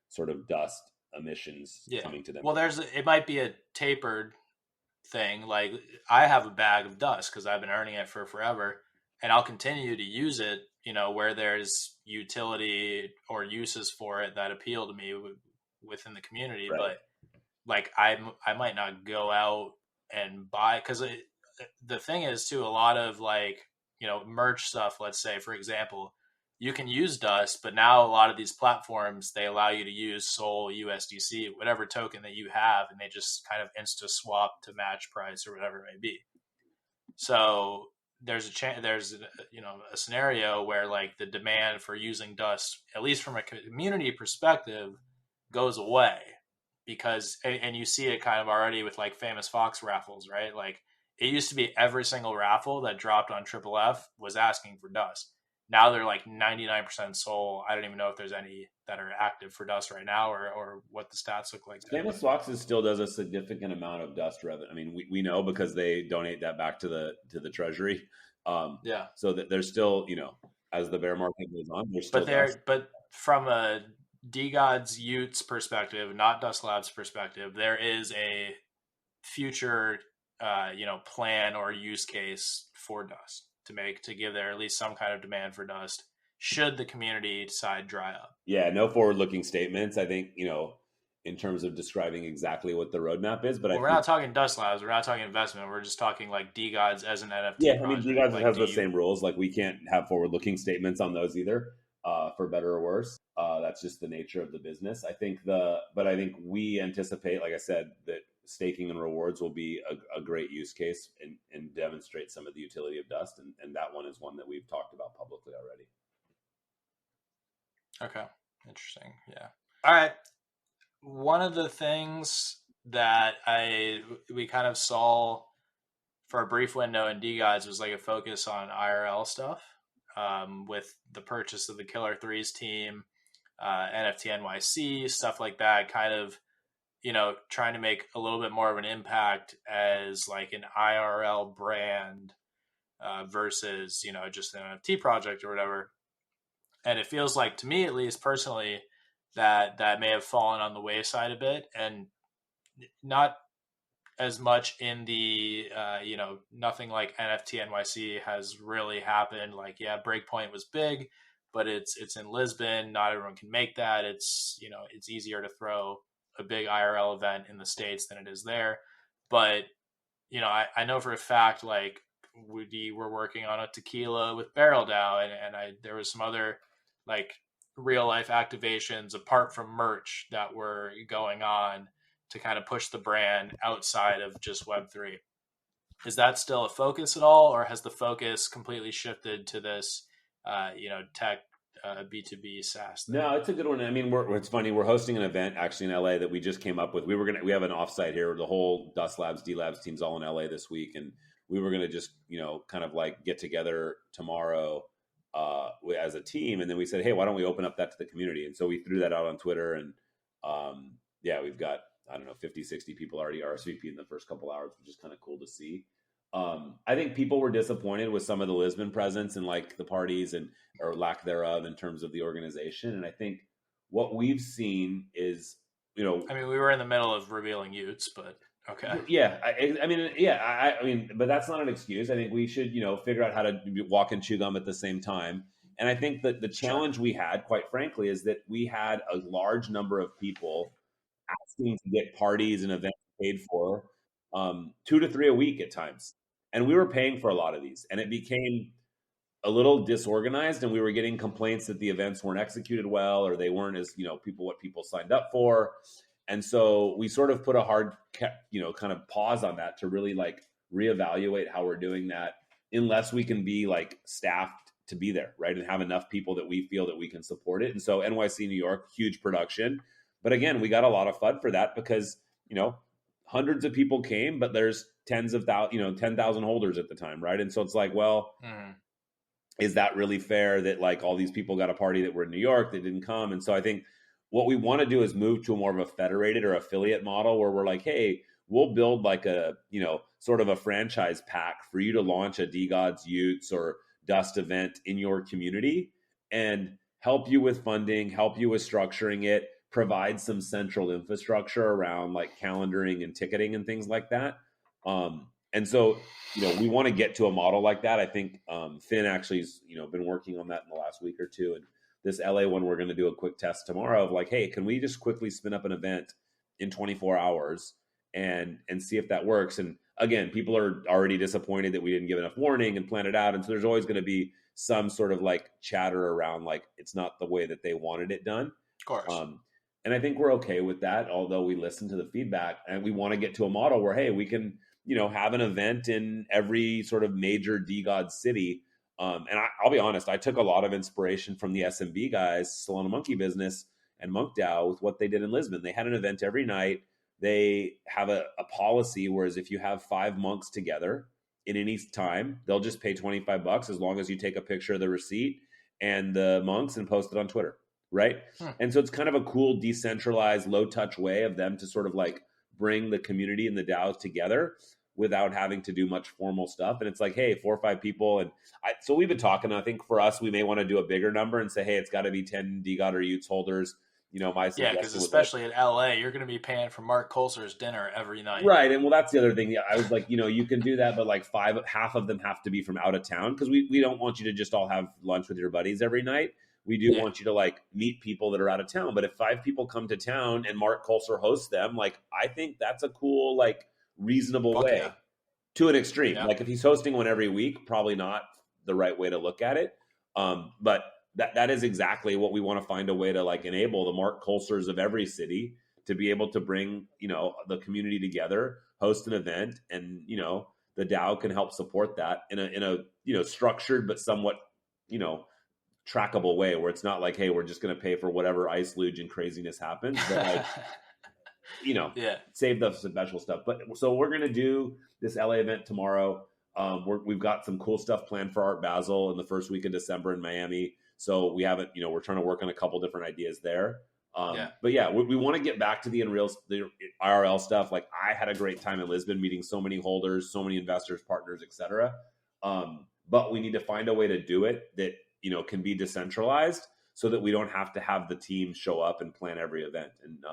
sort of dust emissions coming to them. Well, it might be a tapered thing. Like I have a bag of dust because I've been earning it for forever, and I'll continue to use it, where there's utility or uses for it that appeal to me within the community. Right. But like I might not go out and buy, because the thing is too, a lot of like, merch stuff, let's say, for example, you can use dust, but now a lot of these platforms, they allow you to use Sol, USDC, whatever token that you have, and they just kind of insta swap to match price or whatever it may be. So there's a scenario where like the demand for using dust, at least from a community perspective, goes away, because and you see it kind of already with like Famous Fox raffles, right? Like it used to be every single raffle that dropped on Triple F was asking for dust. Now they're like 99% Sol. I don't even know if there's any that are active for dust right now, or what the stats look like. Famous Foxes still does a significant amount of dust revenue. I mean, we know because they donate that back to the treasury. So that there's still, as the bear market goes on, there's still but from a DeGods Utes perspective, not Dust Labs perspective, there is a future plan or use case for dust to give there at least some kind of demand for dust should the community side dry up. Yeah, no forward-looking statements. I think, in terms of describing exactly what the roadmap is, but we're not talking Dust Labs. We're not talking investment. We're just talking like DeGods as an NFT project. DeGods like, has the same rules. Like, we can't have forward-looking statements on those either, for better or worse. That's just the nature of the business. I think we anticipate, like I said, that staking and rewards will be a great use case and demonstrate some of the utility of Dust. And that one is one that we've talked about publicly already. Okay. Interesting. Yeah. All right. One of the things that we kind of saw for a brief window in DeGods was like a focus on IRL stuff, with the purchase of the Killer Threes team, NFT NYC, stuff like that, kind of, trying to make a little bit more of an impact as like an IRL brand, versus, just an NFT project or whatever. And it feels like, to me at least personally, that may have fallen on the wayside a bit, and not as much in the, nothing like NFT NYC has really happened. Like, yeah, Breakpoint was big, but it's in Lisbon. Not everyone can make that. It's, it's easier to throw a big IRL event in the States than it is there. But, I know for a fact, like, we were working on a tequila with Barrel DAO, and there was some other like real life activations apart from merch that were going on to kind of push the brand outside of just Web3. Is that still a focus at all, or has the focus completely shifted to this, tech, B2B SaaS thing? No, it's a good one. I mean, it's funny. We're hosting an event actually in LA that we just came up with. We have an offsite here. The whole Dust Labs, D Labs team's all in LA this week. And we were going to just, kind of like get together tomorrow, as a team. And then we said, hey, why don't we open up that to the community? And so we threw that out on Twitter, and, we've got, 50, 60 people already RSVP in the first couple hours, which is kind of cool to see. I think people were disappointed with some of the Lisbon presence and like the parties or lack thereof in terms of the organization. And I think what we've seen is, we were in the middle of revealing Utes, but okay. Yeah. But that's not an excuse. I think we should, figure out how to walk and chew gum at the same time. And I think that the challenge we had, quite frankly, is that we had a large number of people asking to get parties and events paid for, 2 to 3 a week at times. And we were paying for a lot of these, and it became a little disorganized, and we were getting complaints that the events weren't executed well, or they weren't as, what people signed up for. And so we sort of put a hard, kind of pause on that to really like reevaluate how we're doing that, unless we can be like staffed to be there, right? And have enough people that we feel that we can support it. And so NYC New York, huge production. But again, we got a lot of FUD for that because, hundreds of people came, but there's tens of thousands, 10,000 holders at the time, right? And so it's like, well, is that really fair that like all these people got a party that were in New York that didn't come? And so I think what we want to do is move to a more of a federated or affiliate model where we're like, hey, we'll build like a, sort of a franchise pack for you to launch a DeGods Utes or Dust event in your community and help you with funding, help you with structuring it, provide some central infrastructure around like calendaring and ticketing and things like that. And so, we want to get to a model like that. I think Finn actually has, been working on that in the last week or two. And this LA one, we're going to do a quick test tomorrow of like, hey, can we just quickly spin up an event in 24 hours and see if that works? And again, people are already disappointed that we didn't give enough warning and plan it out. And so there's always going to be some sort of like chatter around like it's not the way that they wanted it done. Of course. And I think we're okay with that, although we listen to the feedback and we want to get to a model where, hey, we can, have an event in every sort of major DeGod city. And I'll be honest, I took a lot of inspiration from the SMB guys, Solana Monkey Business and Monk DAO, with what they did in Lisbon. They had an event every night. They have a policy, whereas if you have 5 monks together in any time, they'll just pay $25 as long as you take a picture of the receipt and the monks and post it on Twitter. Right. And so it's kind of a cool, decentralized, low touch way of them to sort of like bring the community and the DAOs together without having to do much formal stuff. And it's like, hey, 4 or 5 people. And so we've been talking, I think for us, we may want to do a bigger number and say, hey, it's got to be 10 DeGod or Utes holders, my Yeah, because suggestion was especially in LA, you're going to be paying for Mark Coulter's dinner every night. right. And well, that's the other thing. Yeah, I was like, you can do that, but like half of them have to be from out of town, because we don't want you to just all have lunch with your buddies every night. We do want you to like meet people that are out of town. But if 5 people come to town and Mark Coulter hosts them, like, I think that's a cool, like, reasonable way to an extreme. Like, if he's hosting one every week, probably not the right way to look at it. But that is exactly what we want to find a way to like enable the Mark Coulters of every city to be able to bring, the community together, host an event, and, the DAO can help support that in a structured but somewhat, trackable way, where it's not like, hey, we're just going to pay for whatever ice luge and craziness happens, but like, save the special stuff. But so we're going to do this LA event tomorrow. We've got some cool stuff planned for Art Basel in the first week of December in Miami. So we haven't, we're trying to work on a couple different ideas there. But yeah, we want to get back to the IRL stuff. Like, I had a great time in Lisbon meeting so many holders, so many investors, partners, etc. But we need to find a way to do it that, can be decentralized, so that we don't have to have the team show up and plan every event. And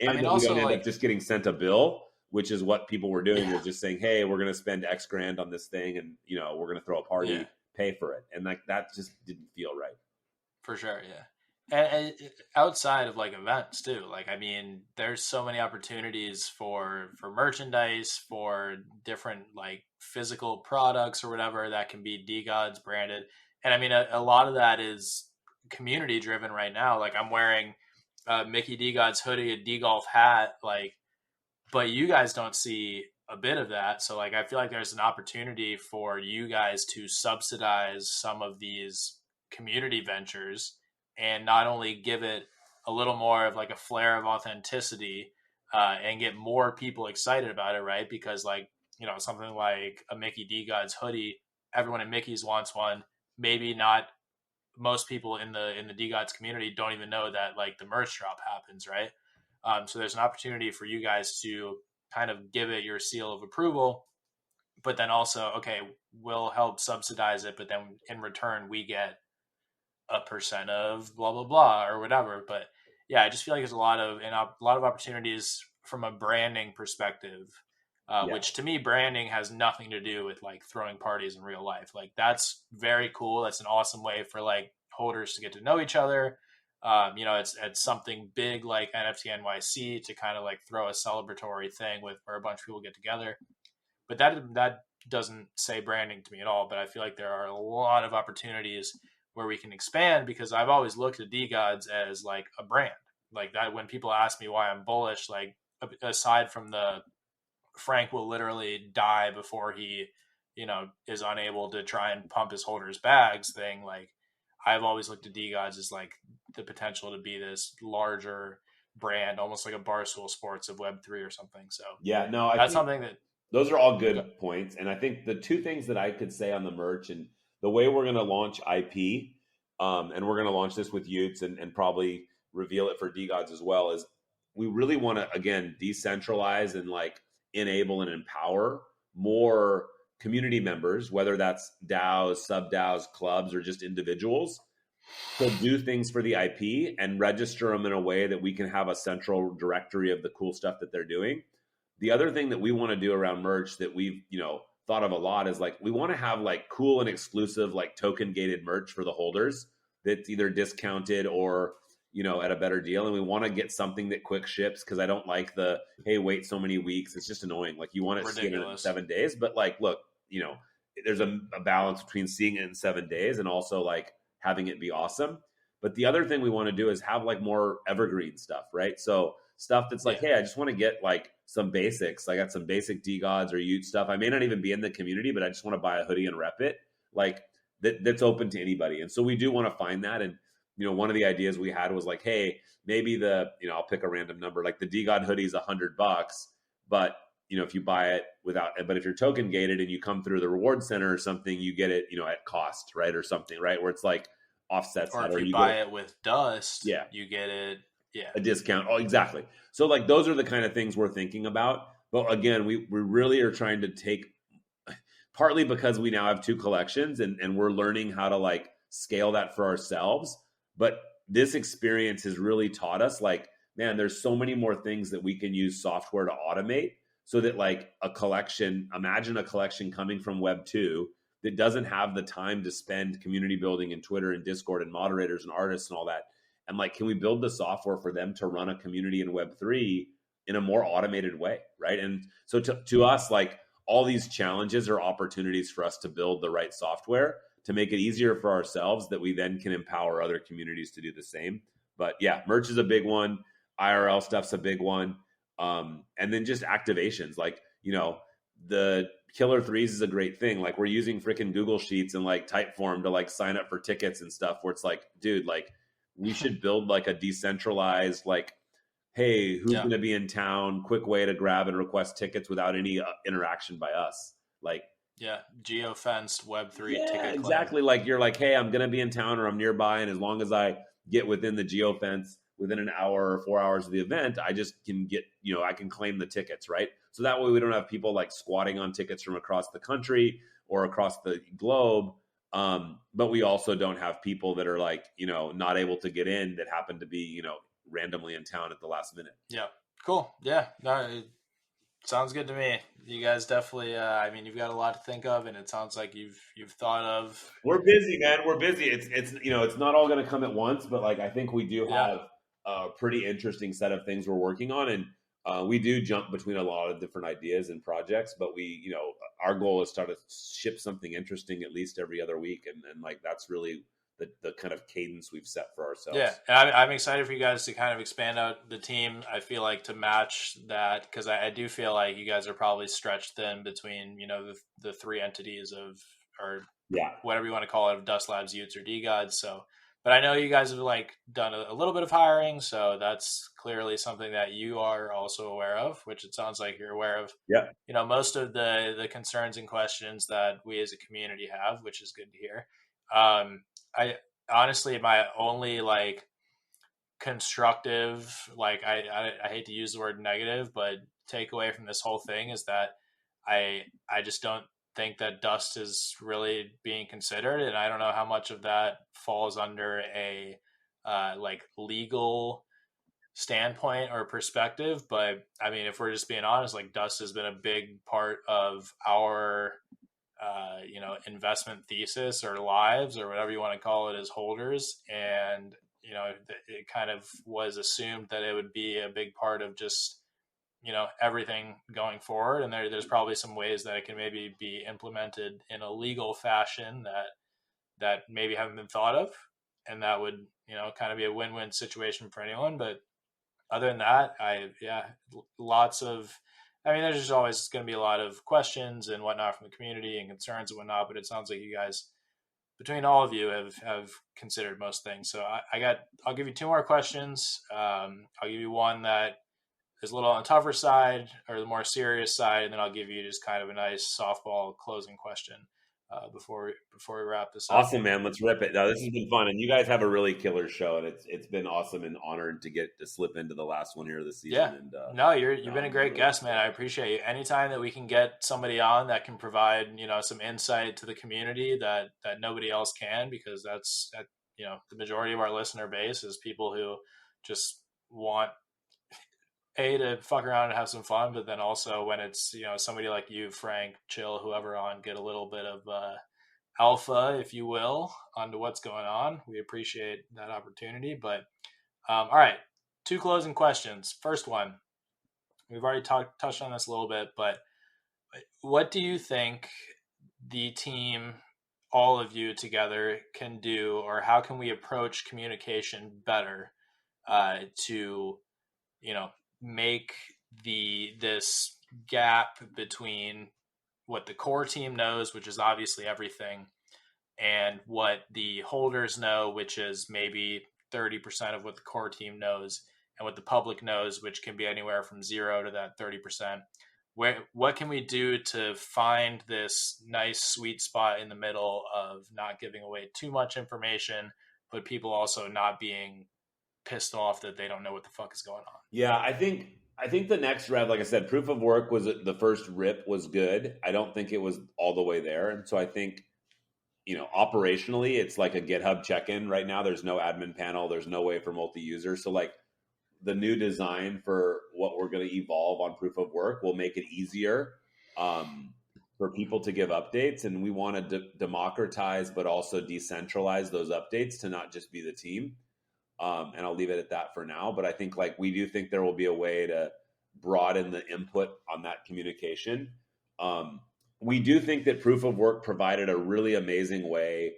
and we don't end up just getting sent a bill, which is what people were doing, was just saying, hey, we're going to spend X grand on this thing, and we're going to throw a party, pay for it, and like that just didn't feel right. For sure, and outside of like events too, like, I mean, there's so many opportunities for merchandise, for different like physical products or whatever that can be DeGods branded. And I mean, a lot of that is community driven right now. Like, I'm wearing a Mickey DeGods hoodie, a DGolf hat, like, but you guys don't see a bit of that. So like, I feel like there's an opportunity for you guys to subsidize some of these community ventures, and not only give it a little more of like a flair of authenticity, and get more people excited about it, right? Because like, something like a Mickey DeGods hoodie, everyone at Mickey's wants one. Maybe not most people in the DeGods community don't even know that like the merch drop happens, right? So there's an opportunity for you guys to kind of give it your seal of approval, but then also, okay, we'll help subsidize it, but then in return we get a percent of blah blah blah or whatever. But yeah, I just feel like there's a lot of opportunities from a branding perspective, which to me, branding has nothing to do with like throwing parties in real life. Like, that's very cool. That's an awesome way for like holders to get to know each other. It's something big like NFT NYC to kind of like throw a celebratory thing with where a bunch of people get together. But that doesn't say branding to me at all. But I feel like there are a lot of opportunities where we can expand, because I've always looked at DeGods as like a brand. Like, that when people ask me why I'm bullish, like, aside from the Frank will literally die before he, is unable to try and pump his holders' bags thing, like, I've always looked at DeGods as like the potential to be this larger brand, almost like a Barstool Sports of Web3 or something. So I think something that those are all good points. And I think the two things that I could say on the merch and the way we're going to launch IP, and we're going to launch this with Utes and probably reveal it for DeGods as well, is we really want to, again, decentralize and like enable and empower more community members, whether that's DAOs, sub DAOs, clubs, or just individuals, to do things for the IP and register them in a way that we can have a central directory of the cool stuff that they're doing. The other thing that we want to do around merch that we've, thought of a lot is like, we want to have like cool and exclusive, like token gated merch for the holders that's either discounted or, at a better deal. And we want to get something that quick ships, because I don't like the, hey, wait so many weeks. It's just annoying. Like, you want to see it in 7 days, but like, look, there's a balance between seeing it in 7 days and also like having it be awesome. But the other thing we want to do is have like more evergreen stuff, right? So stuff that's like, hey, I just want to get like some basics. I got some basic DeGods or Ute stuff. I may not even be in the community, but I just want to buy a hoodie and rep it. Like, that's open to anybody. And so we do want to find that. And, one of the ideas we had was like, hey, maybe I'll pick a random number, like the DeGod hoodie is $100, but if you buy it but if you're token gated and you come through the reward center or something, you get it, at cost, right? Or something, right? Where it's like offsets. Or if you buy it with dust, you get it. Yeah. A discount. Oh, exactly. So like, those are the kind of things we're thinking about. But again, we really are trying to take, partly because we now have 2 collections and we're learning how to like scale that for ourselves. But this experience has really taught us, like, man, there's so many more things that we can use software to automate, so that like imagine a collection coming from Web 2 that doesn't have the time to spend community building and Twitter and Discord and moderators and artists and all that. And like, can we build the software for them to run a community in Web 3 in a more automated way, right? And so to us, like, all these challenges are opportunities for us to build the right software to make it easier for ourselves, that we then can empower other communities to do the same. But yeah, merch is a big one. IRL stuff's a big one. And then just activations, like, the Killer Threes is a great thing. Like, we're using freaking Google Sheets and like Typeform to like sign up for tickets and stuff, where it's like, dude, like, we should build like a decentralized, like, hey, who's going to be in town? Quick way to grab and request tickets without any interaction by us. Like, geo-fenced Web3 ticket. Exactly. Like, you're like, hey, I'm going to be in town or I'm nearby, and as long as I get within the geo-fence within an hour or 4 hours of the event, I just can get, I can claim the tickets, right? So that way we don't have people like squatting on tickets from across the country or across the globe. But we also don't have people that are like, not able to get in, that happen to be, randomly in town at the last minute. Yeah. Cool. Yeah. No, it sounds good to me. You guys definitely, you've got a lot to think of, and it sounds like you've thought of. We're busy, man. We're busy. It's it's not all going to come at once, but like, I think we do have a pretty interesting set of things we're working on. And we do jump between a lot of different ideas and projects, but we, our goal is to ship something interesting at least every other week. And like, that's really the kind of cadence we've set for ourselves. Yeah. And I'm excited for you guys to kind of expand out the team. I feel like to match that, because I do feel like you guys are probably stretched thin between, the three entities of, or whatever you want to call it, of Dust Labs, Utes, or DeGod. So, but I know you guys have like done a little bit of hiring, so that's clearly something that you are also aware of, which it sounds like you're aware of. Yeah. Most of the concerns and questions that we as a community have, which is good to hear. I honestly, my only like constructive, like I hate to use the word negative, but takeaway from this whole thing is that I just don't think that Dust is really being considered, and I don't know how much of that falls under a like legal standpoint or perspective, but I mean, if we're just being honest, like, Dust has been a big part of our investment thesis or lives or whatever you want to call it as holders, and it kind of was assumed that it would be a big part of just everything going forward, and there's probably some ways that it can maybe be implemented in a legal fashion that maybe haven't been thought of, and that would kind of be a win-win situation for anyone. But other than that, lots of, there's just always going to be a lot of questions and whatnot from the community and concerns and whatnot, but it sounds like you guys, between all of you, have considered most things. So I'll give you two more questions. I'll give you one that is a little on the tougher side or the more serious side, and then I'll give you just kind of a nice softball closing question before we wrap this up. Awesome, man. Let's rip it. Now, this has been fun, and you guys have a really killer show, and it's been awesome and honored to get to slip into the last one here of the season. Yeah. And, no, you've been a great guest, man. I appreciate you. Anytime that we can get somebody on that can provide, some insight to the community that nobody else can, because that's the majority of our listener base is people who just want to fuck around and have some fun, but then also when it's somebody like you, Frank, Chill, whoever on, get a little bit of alpha, if you will, onto what's going on. We appreciate that opportunity. But all right, two closing questions. First one, we've already touched on this a little bit, but what do you think the team, all of you together, can do, or how can we approach communication better to make this gap between what the core team knows, which is obviously everything, and what the holders know, which is maybe 30% of what the core team knows, and what the public knows, which can be anywhere from 0 to that 30%. What can we do to find this nice sweet spot in the middle of not giving away too much information, but people also not being pissed off that they don't know what the fuck is going on? Yeah, I think the next rev, like I said, proof of work was the first rip was good. I don't think it was all the way there. And so I think operationally, it's like a GitHub check-in right now. There's no admin panel. There's no way for multi-user. So like the new design for what we're going to evolve on proof of work will make it easier for people to give updates. And we want to democratize, but also decentralize those updates to not just be the team. And I'll leave it at that for now. But I think like we do think there will be a way to broaden the input on that communication. We do think that proof of work provided a really amazing way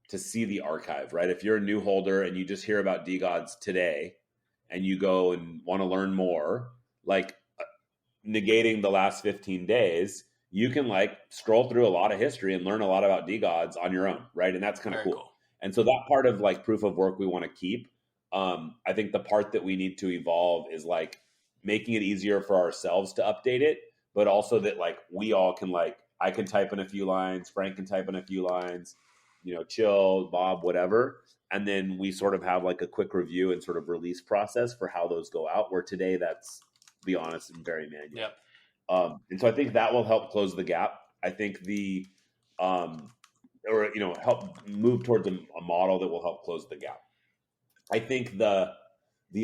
to see the archive, right? If you're a new holder and you just hear about DeGods today and you go and want to learn more, like negating the last 15 days, you can like scroll through a lot of history and learn a lot about DeGods on your own, right? And that's kind of cool. And so that part of like proof of work we want to keep. I think the part that we need to evolve is like making it easier for ourselves to update it, but also that like we all can like, I can type in a few lines, Frank can type in a few lines, Chill, Bob, whatever. And then we sort of have like a quick review and sort of release process for how those go out, where today that's, to be honest, and very manual. Yep. And so I think that will help close the gap. I think help move towards a model that will help close the gap. I think the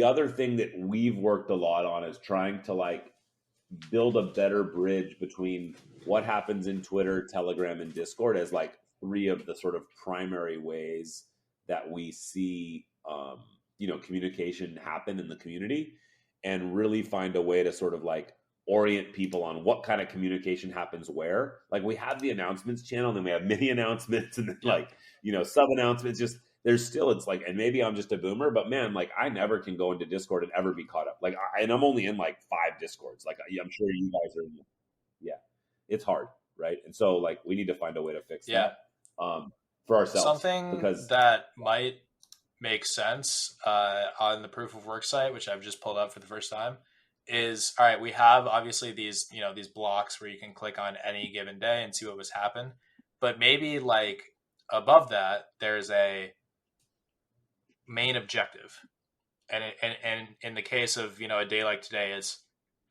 other thing that we've worked a lot on is trying to like build a better bridge between what happens in Twitter, Telegram, and Discord as like three of the sort of primary ways that we see, communication happen in the community, and really find a way to sort of like orient people on what kind of communication happens where. Like we have the announcements channel, then we have mini announcements, and then sub announcements. Just there's still, it's like, and maybe I'm just a boomer, but man, like I never can go into Discord and ever be caught up. Like, and I'm only in like 5 Discords. Like I'm sure you guys are. Yeah, it's hard, right? And so like we need to find a way to fix that for ourselves. Something that might make sense on the proof of work site, which I've just pulled up for the first time, is all right. We have obviously these these blocks where you can click on any given day and see what was happened, but maybe like above that there's a main objective, and in the case of a day like today is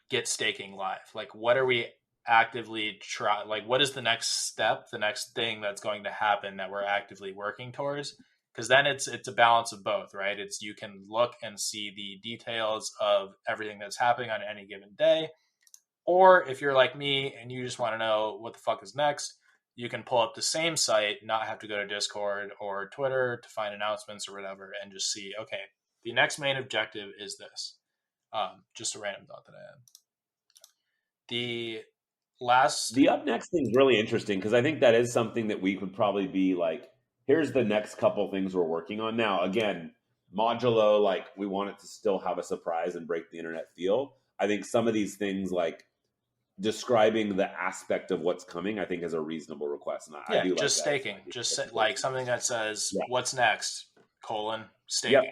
get staking live. Like what are we actively what is the next step, the next thing that's going to happen that we're actively working towards? Because then it's a balance of both, right? It's you can look and see the details of everything that's happening on any given day, or if you're like me and you just want to know what the fuck is next, you can pull up the same site, not have to go to Discord or Twitter to find announcements or whatever, and just see, okay, the next main objective is this. Just a random thought that I had. The up next thing is really interesting, because I think that is something that we could probably be like, here's the next couple things we're working on. Now, again, modulo, like we want it to still have a surprise and break the internet feel. I think some of these things like describing the aspect of what's coming, I think is a reasonable request. And I do just like staking, just like something that says what's next, staking,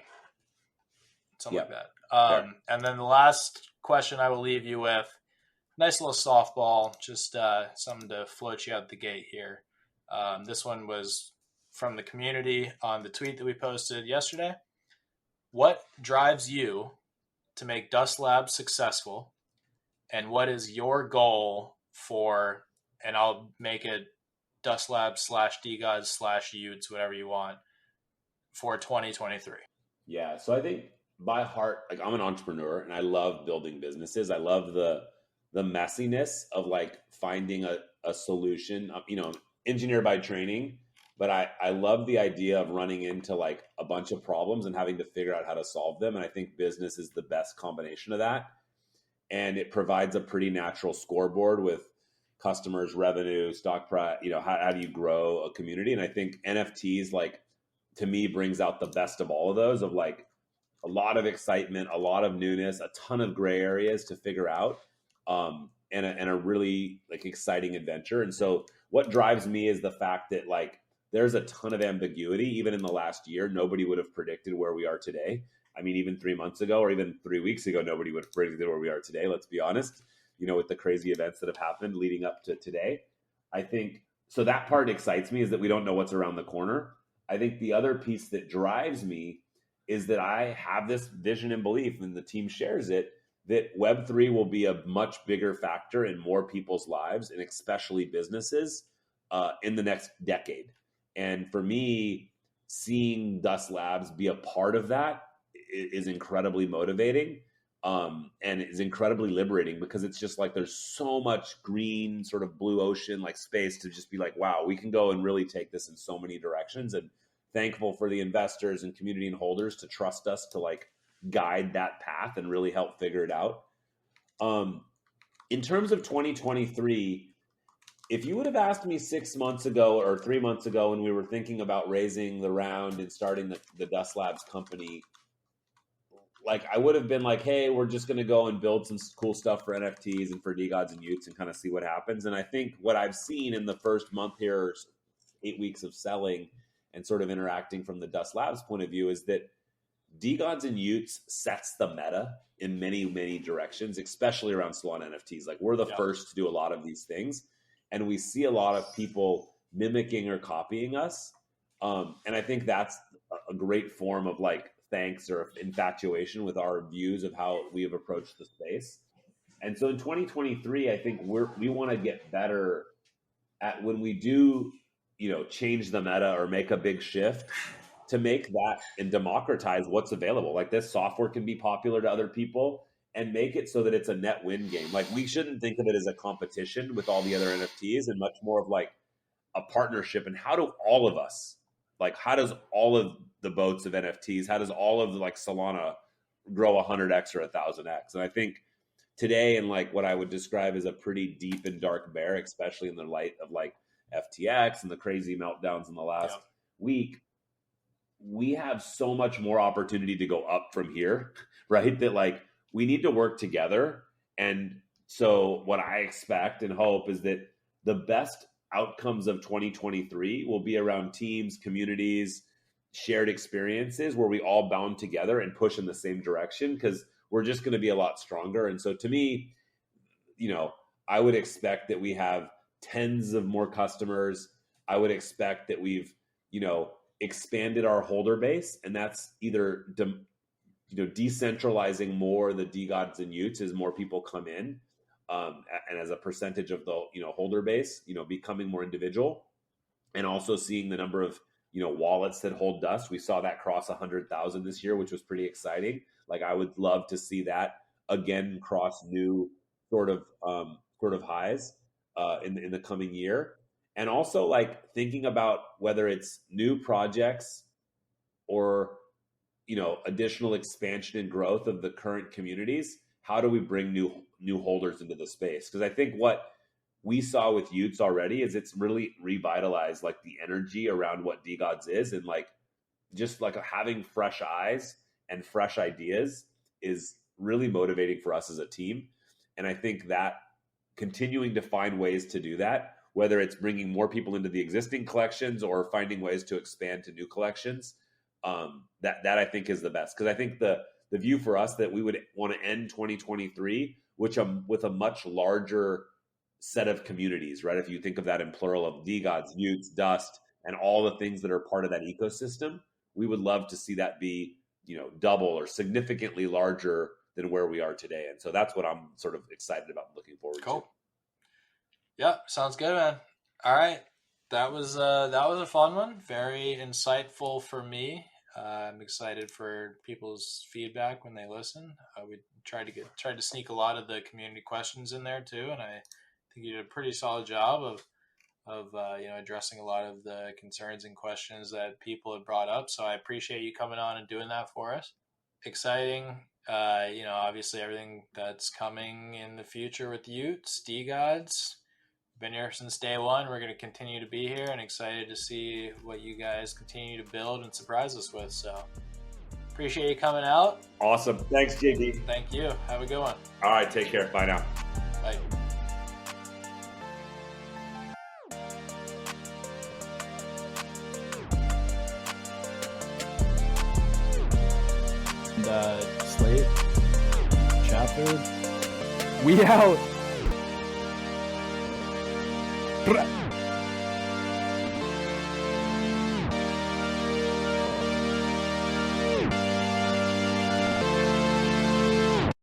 something like that. And then the last question I will leave you with, nice little softball, just something to float you out the gate here. This one was from the community on the tweet that we posted yesterday. What drives you to make Dust Labs successful? And what is your goal for, and I'll make it Dust Labs /DGods/Utes, whatever you want, for 2023? Yeah, so I think by heart, like I'm an entrepreneur and I love building businesses. I love the messiness of like finding a solution, engineer by training. But I love the idea of running into like a bunch of problems and having to figure out how to solve them. And I think business is the best combination of that. And it provides a pretty natural scoreboard with customers, revenue, stock price, how do you grow a community? And I think NFTs, like, to me, brings out the best of all of those, of like a lot of excitement, a lot of newness, a ton of gray areas to figure out, and a really like exciting adventure. And so what drives me is the fact that like there's a ton of ambiguity. Even in the last year, nobody would have predicted where we are today. I mean, even 3 months ago or even 3 weeks ago, nobody would have predicted where we are today. Let's be honest, with the crazy events that have happened leading up to today. I think, so that part excites me, is that we don't know what's around the corner. I think the other piece that drives me is that I have this vision and belief, and the team shares it, that Web3 will be a much bigger factor in more people's lives, and especially businesses, in the next decade. And for me, seeing Dust Labs be a part of that is incredibly motivating, and is incredibly liberating, because it's just like there's so much green, sort of blue ocean like space to just be like, wow, we can go and really take this in so many directions. And thankful for the investors and community and holders to trust us to like guide that path and really help figure it out. In terms of 2023, if you would have asked me 6 months ago or 3 months ago when we were thinking about raising the round and starting the Dust Labs company, like I would have been like, hey, we're just going to go and build some cool stuff for NFTs and for DeGods and Utes and kind of see what happens. And I think what I've seen in the first month here, 8 weeks of selling and sort of interacting from the Dust Labs point of view, is that DeGods and Utes sets the meta in many, many directions, especially around Solana NFTs. Like we're the first to do a lot of these things, and we see a lot of people mimicking or copying us. And I think that's a great form of like thanks or infatuation with our views of how we have approached the space. And so in 2023, I think we want to get better at when we do, change the meta or make a big shift, to make that and democratize what's available. Like this software can be popular to other people and make it so that it's a net win game. Like we shouldn't think of it as a competition with all the other NFTs, and much more of like a partnership. And how do all of us, like how does all of the boats of NFTs, how does all of like Solana grow 100x or 1000x? And I think today, in like what I would describe as a pretty deep and dark bear, especially in the light of like FTX and the crazy meltdowns in the last week, we have so much more opportunity to go up from here, right? That like we need to work together. And so what I expect and hope is that the best outcomes of 2023 will be around teams, communities, shared experiences where we all bound together and push in the same direction, because we're just going to be a lot stronger. And so to me, I would expect that we have tens of more customers. I would expect that we've, expanded our holder base, and that's either decentralizing more the DeGods and Utes as more people come in, and as a percentage of the holder base, becoming more individual, and also seeing the number of wallets that hold Dust. We saw that cross 100,000 this year, which was pretty exciting. Like I would love to see that again cross new sort of highs in the coming year. And also like thinking about whether it's new projects or, additional expansion and growth of the current communities, how do we bring new holders into the space? Because I think what we saw with Utes already is it's really revitalized like the energy around what DeGods is, and like just like having fresh eyes and fresh ideas is really motivating for us as a team. And I think that continuing to find ways to do that, whether it's bringing more people into the existing collections or finding ways to expand to new collections, that I think is the best. Because I think the view for us that we would want to end 2023 with a much larger set of communities, right? If you think of that in plural of DeGods, Utes, Dust, and all the things that are part of that ecosystem, we would love to see that be, double or significantly larger than where we are today. And so that's what I'm sort of excited about and looking forward to. Yeah, sounds good, man. All right. That was a fun one. Very insightful for me. I'm excited for people's feedback when they listen. We tried to sneak a lot of the community questions in there too, and I think you did a pretty solid job of addressing a lot of the concerns and questions that people had brought up. So I appreciate you coming on and doing that for us. Exciting. Obviously everything that's coming in the future with Utes, DeGods. Been here since day one. We're going to continue to be here, and excited to see what you guys continue to build and surprise us with. So appreciate you coming out. Awesome. Thanks, JD. Thank you. Have a good one. All right. Take care. Bye now. Bye. Slate chapter. We out.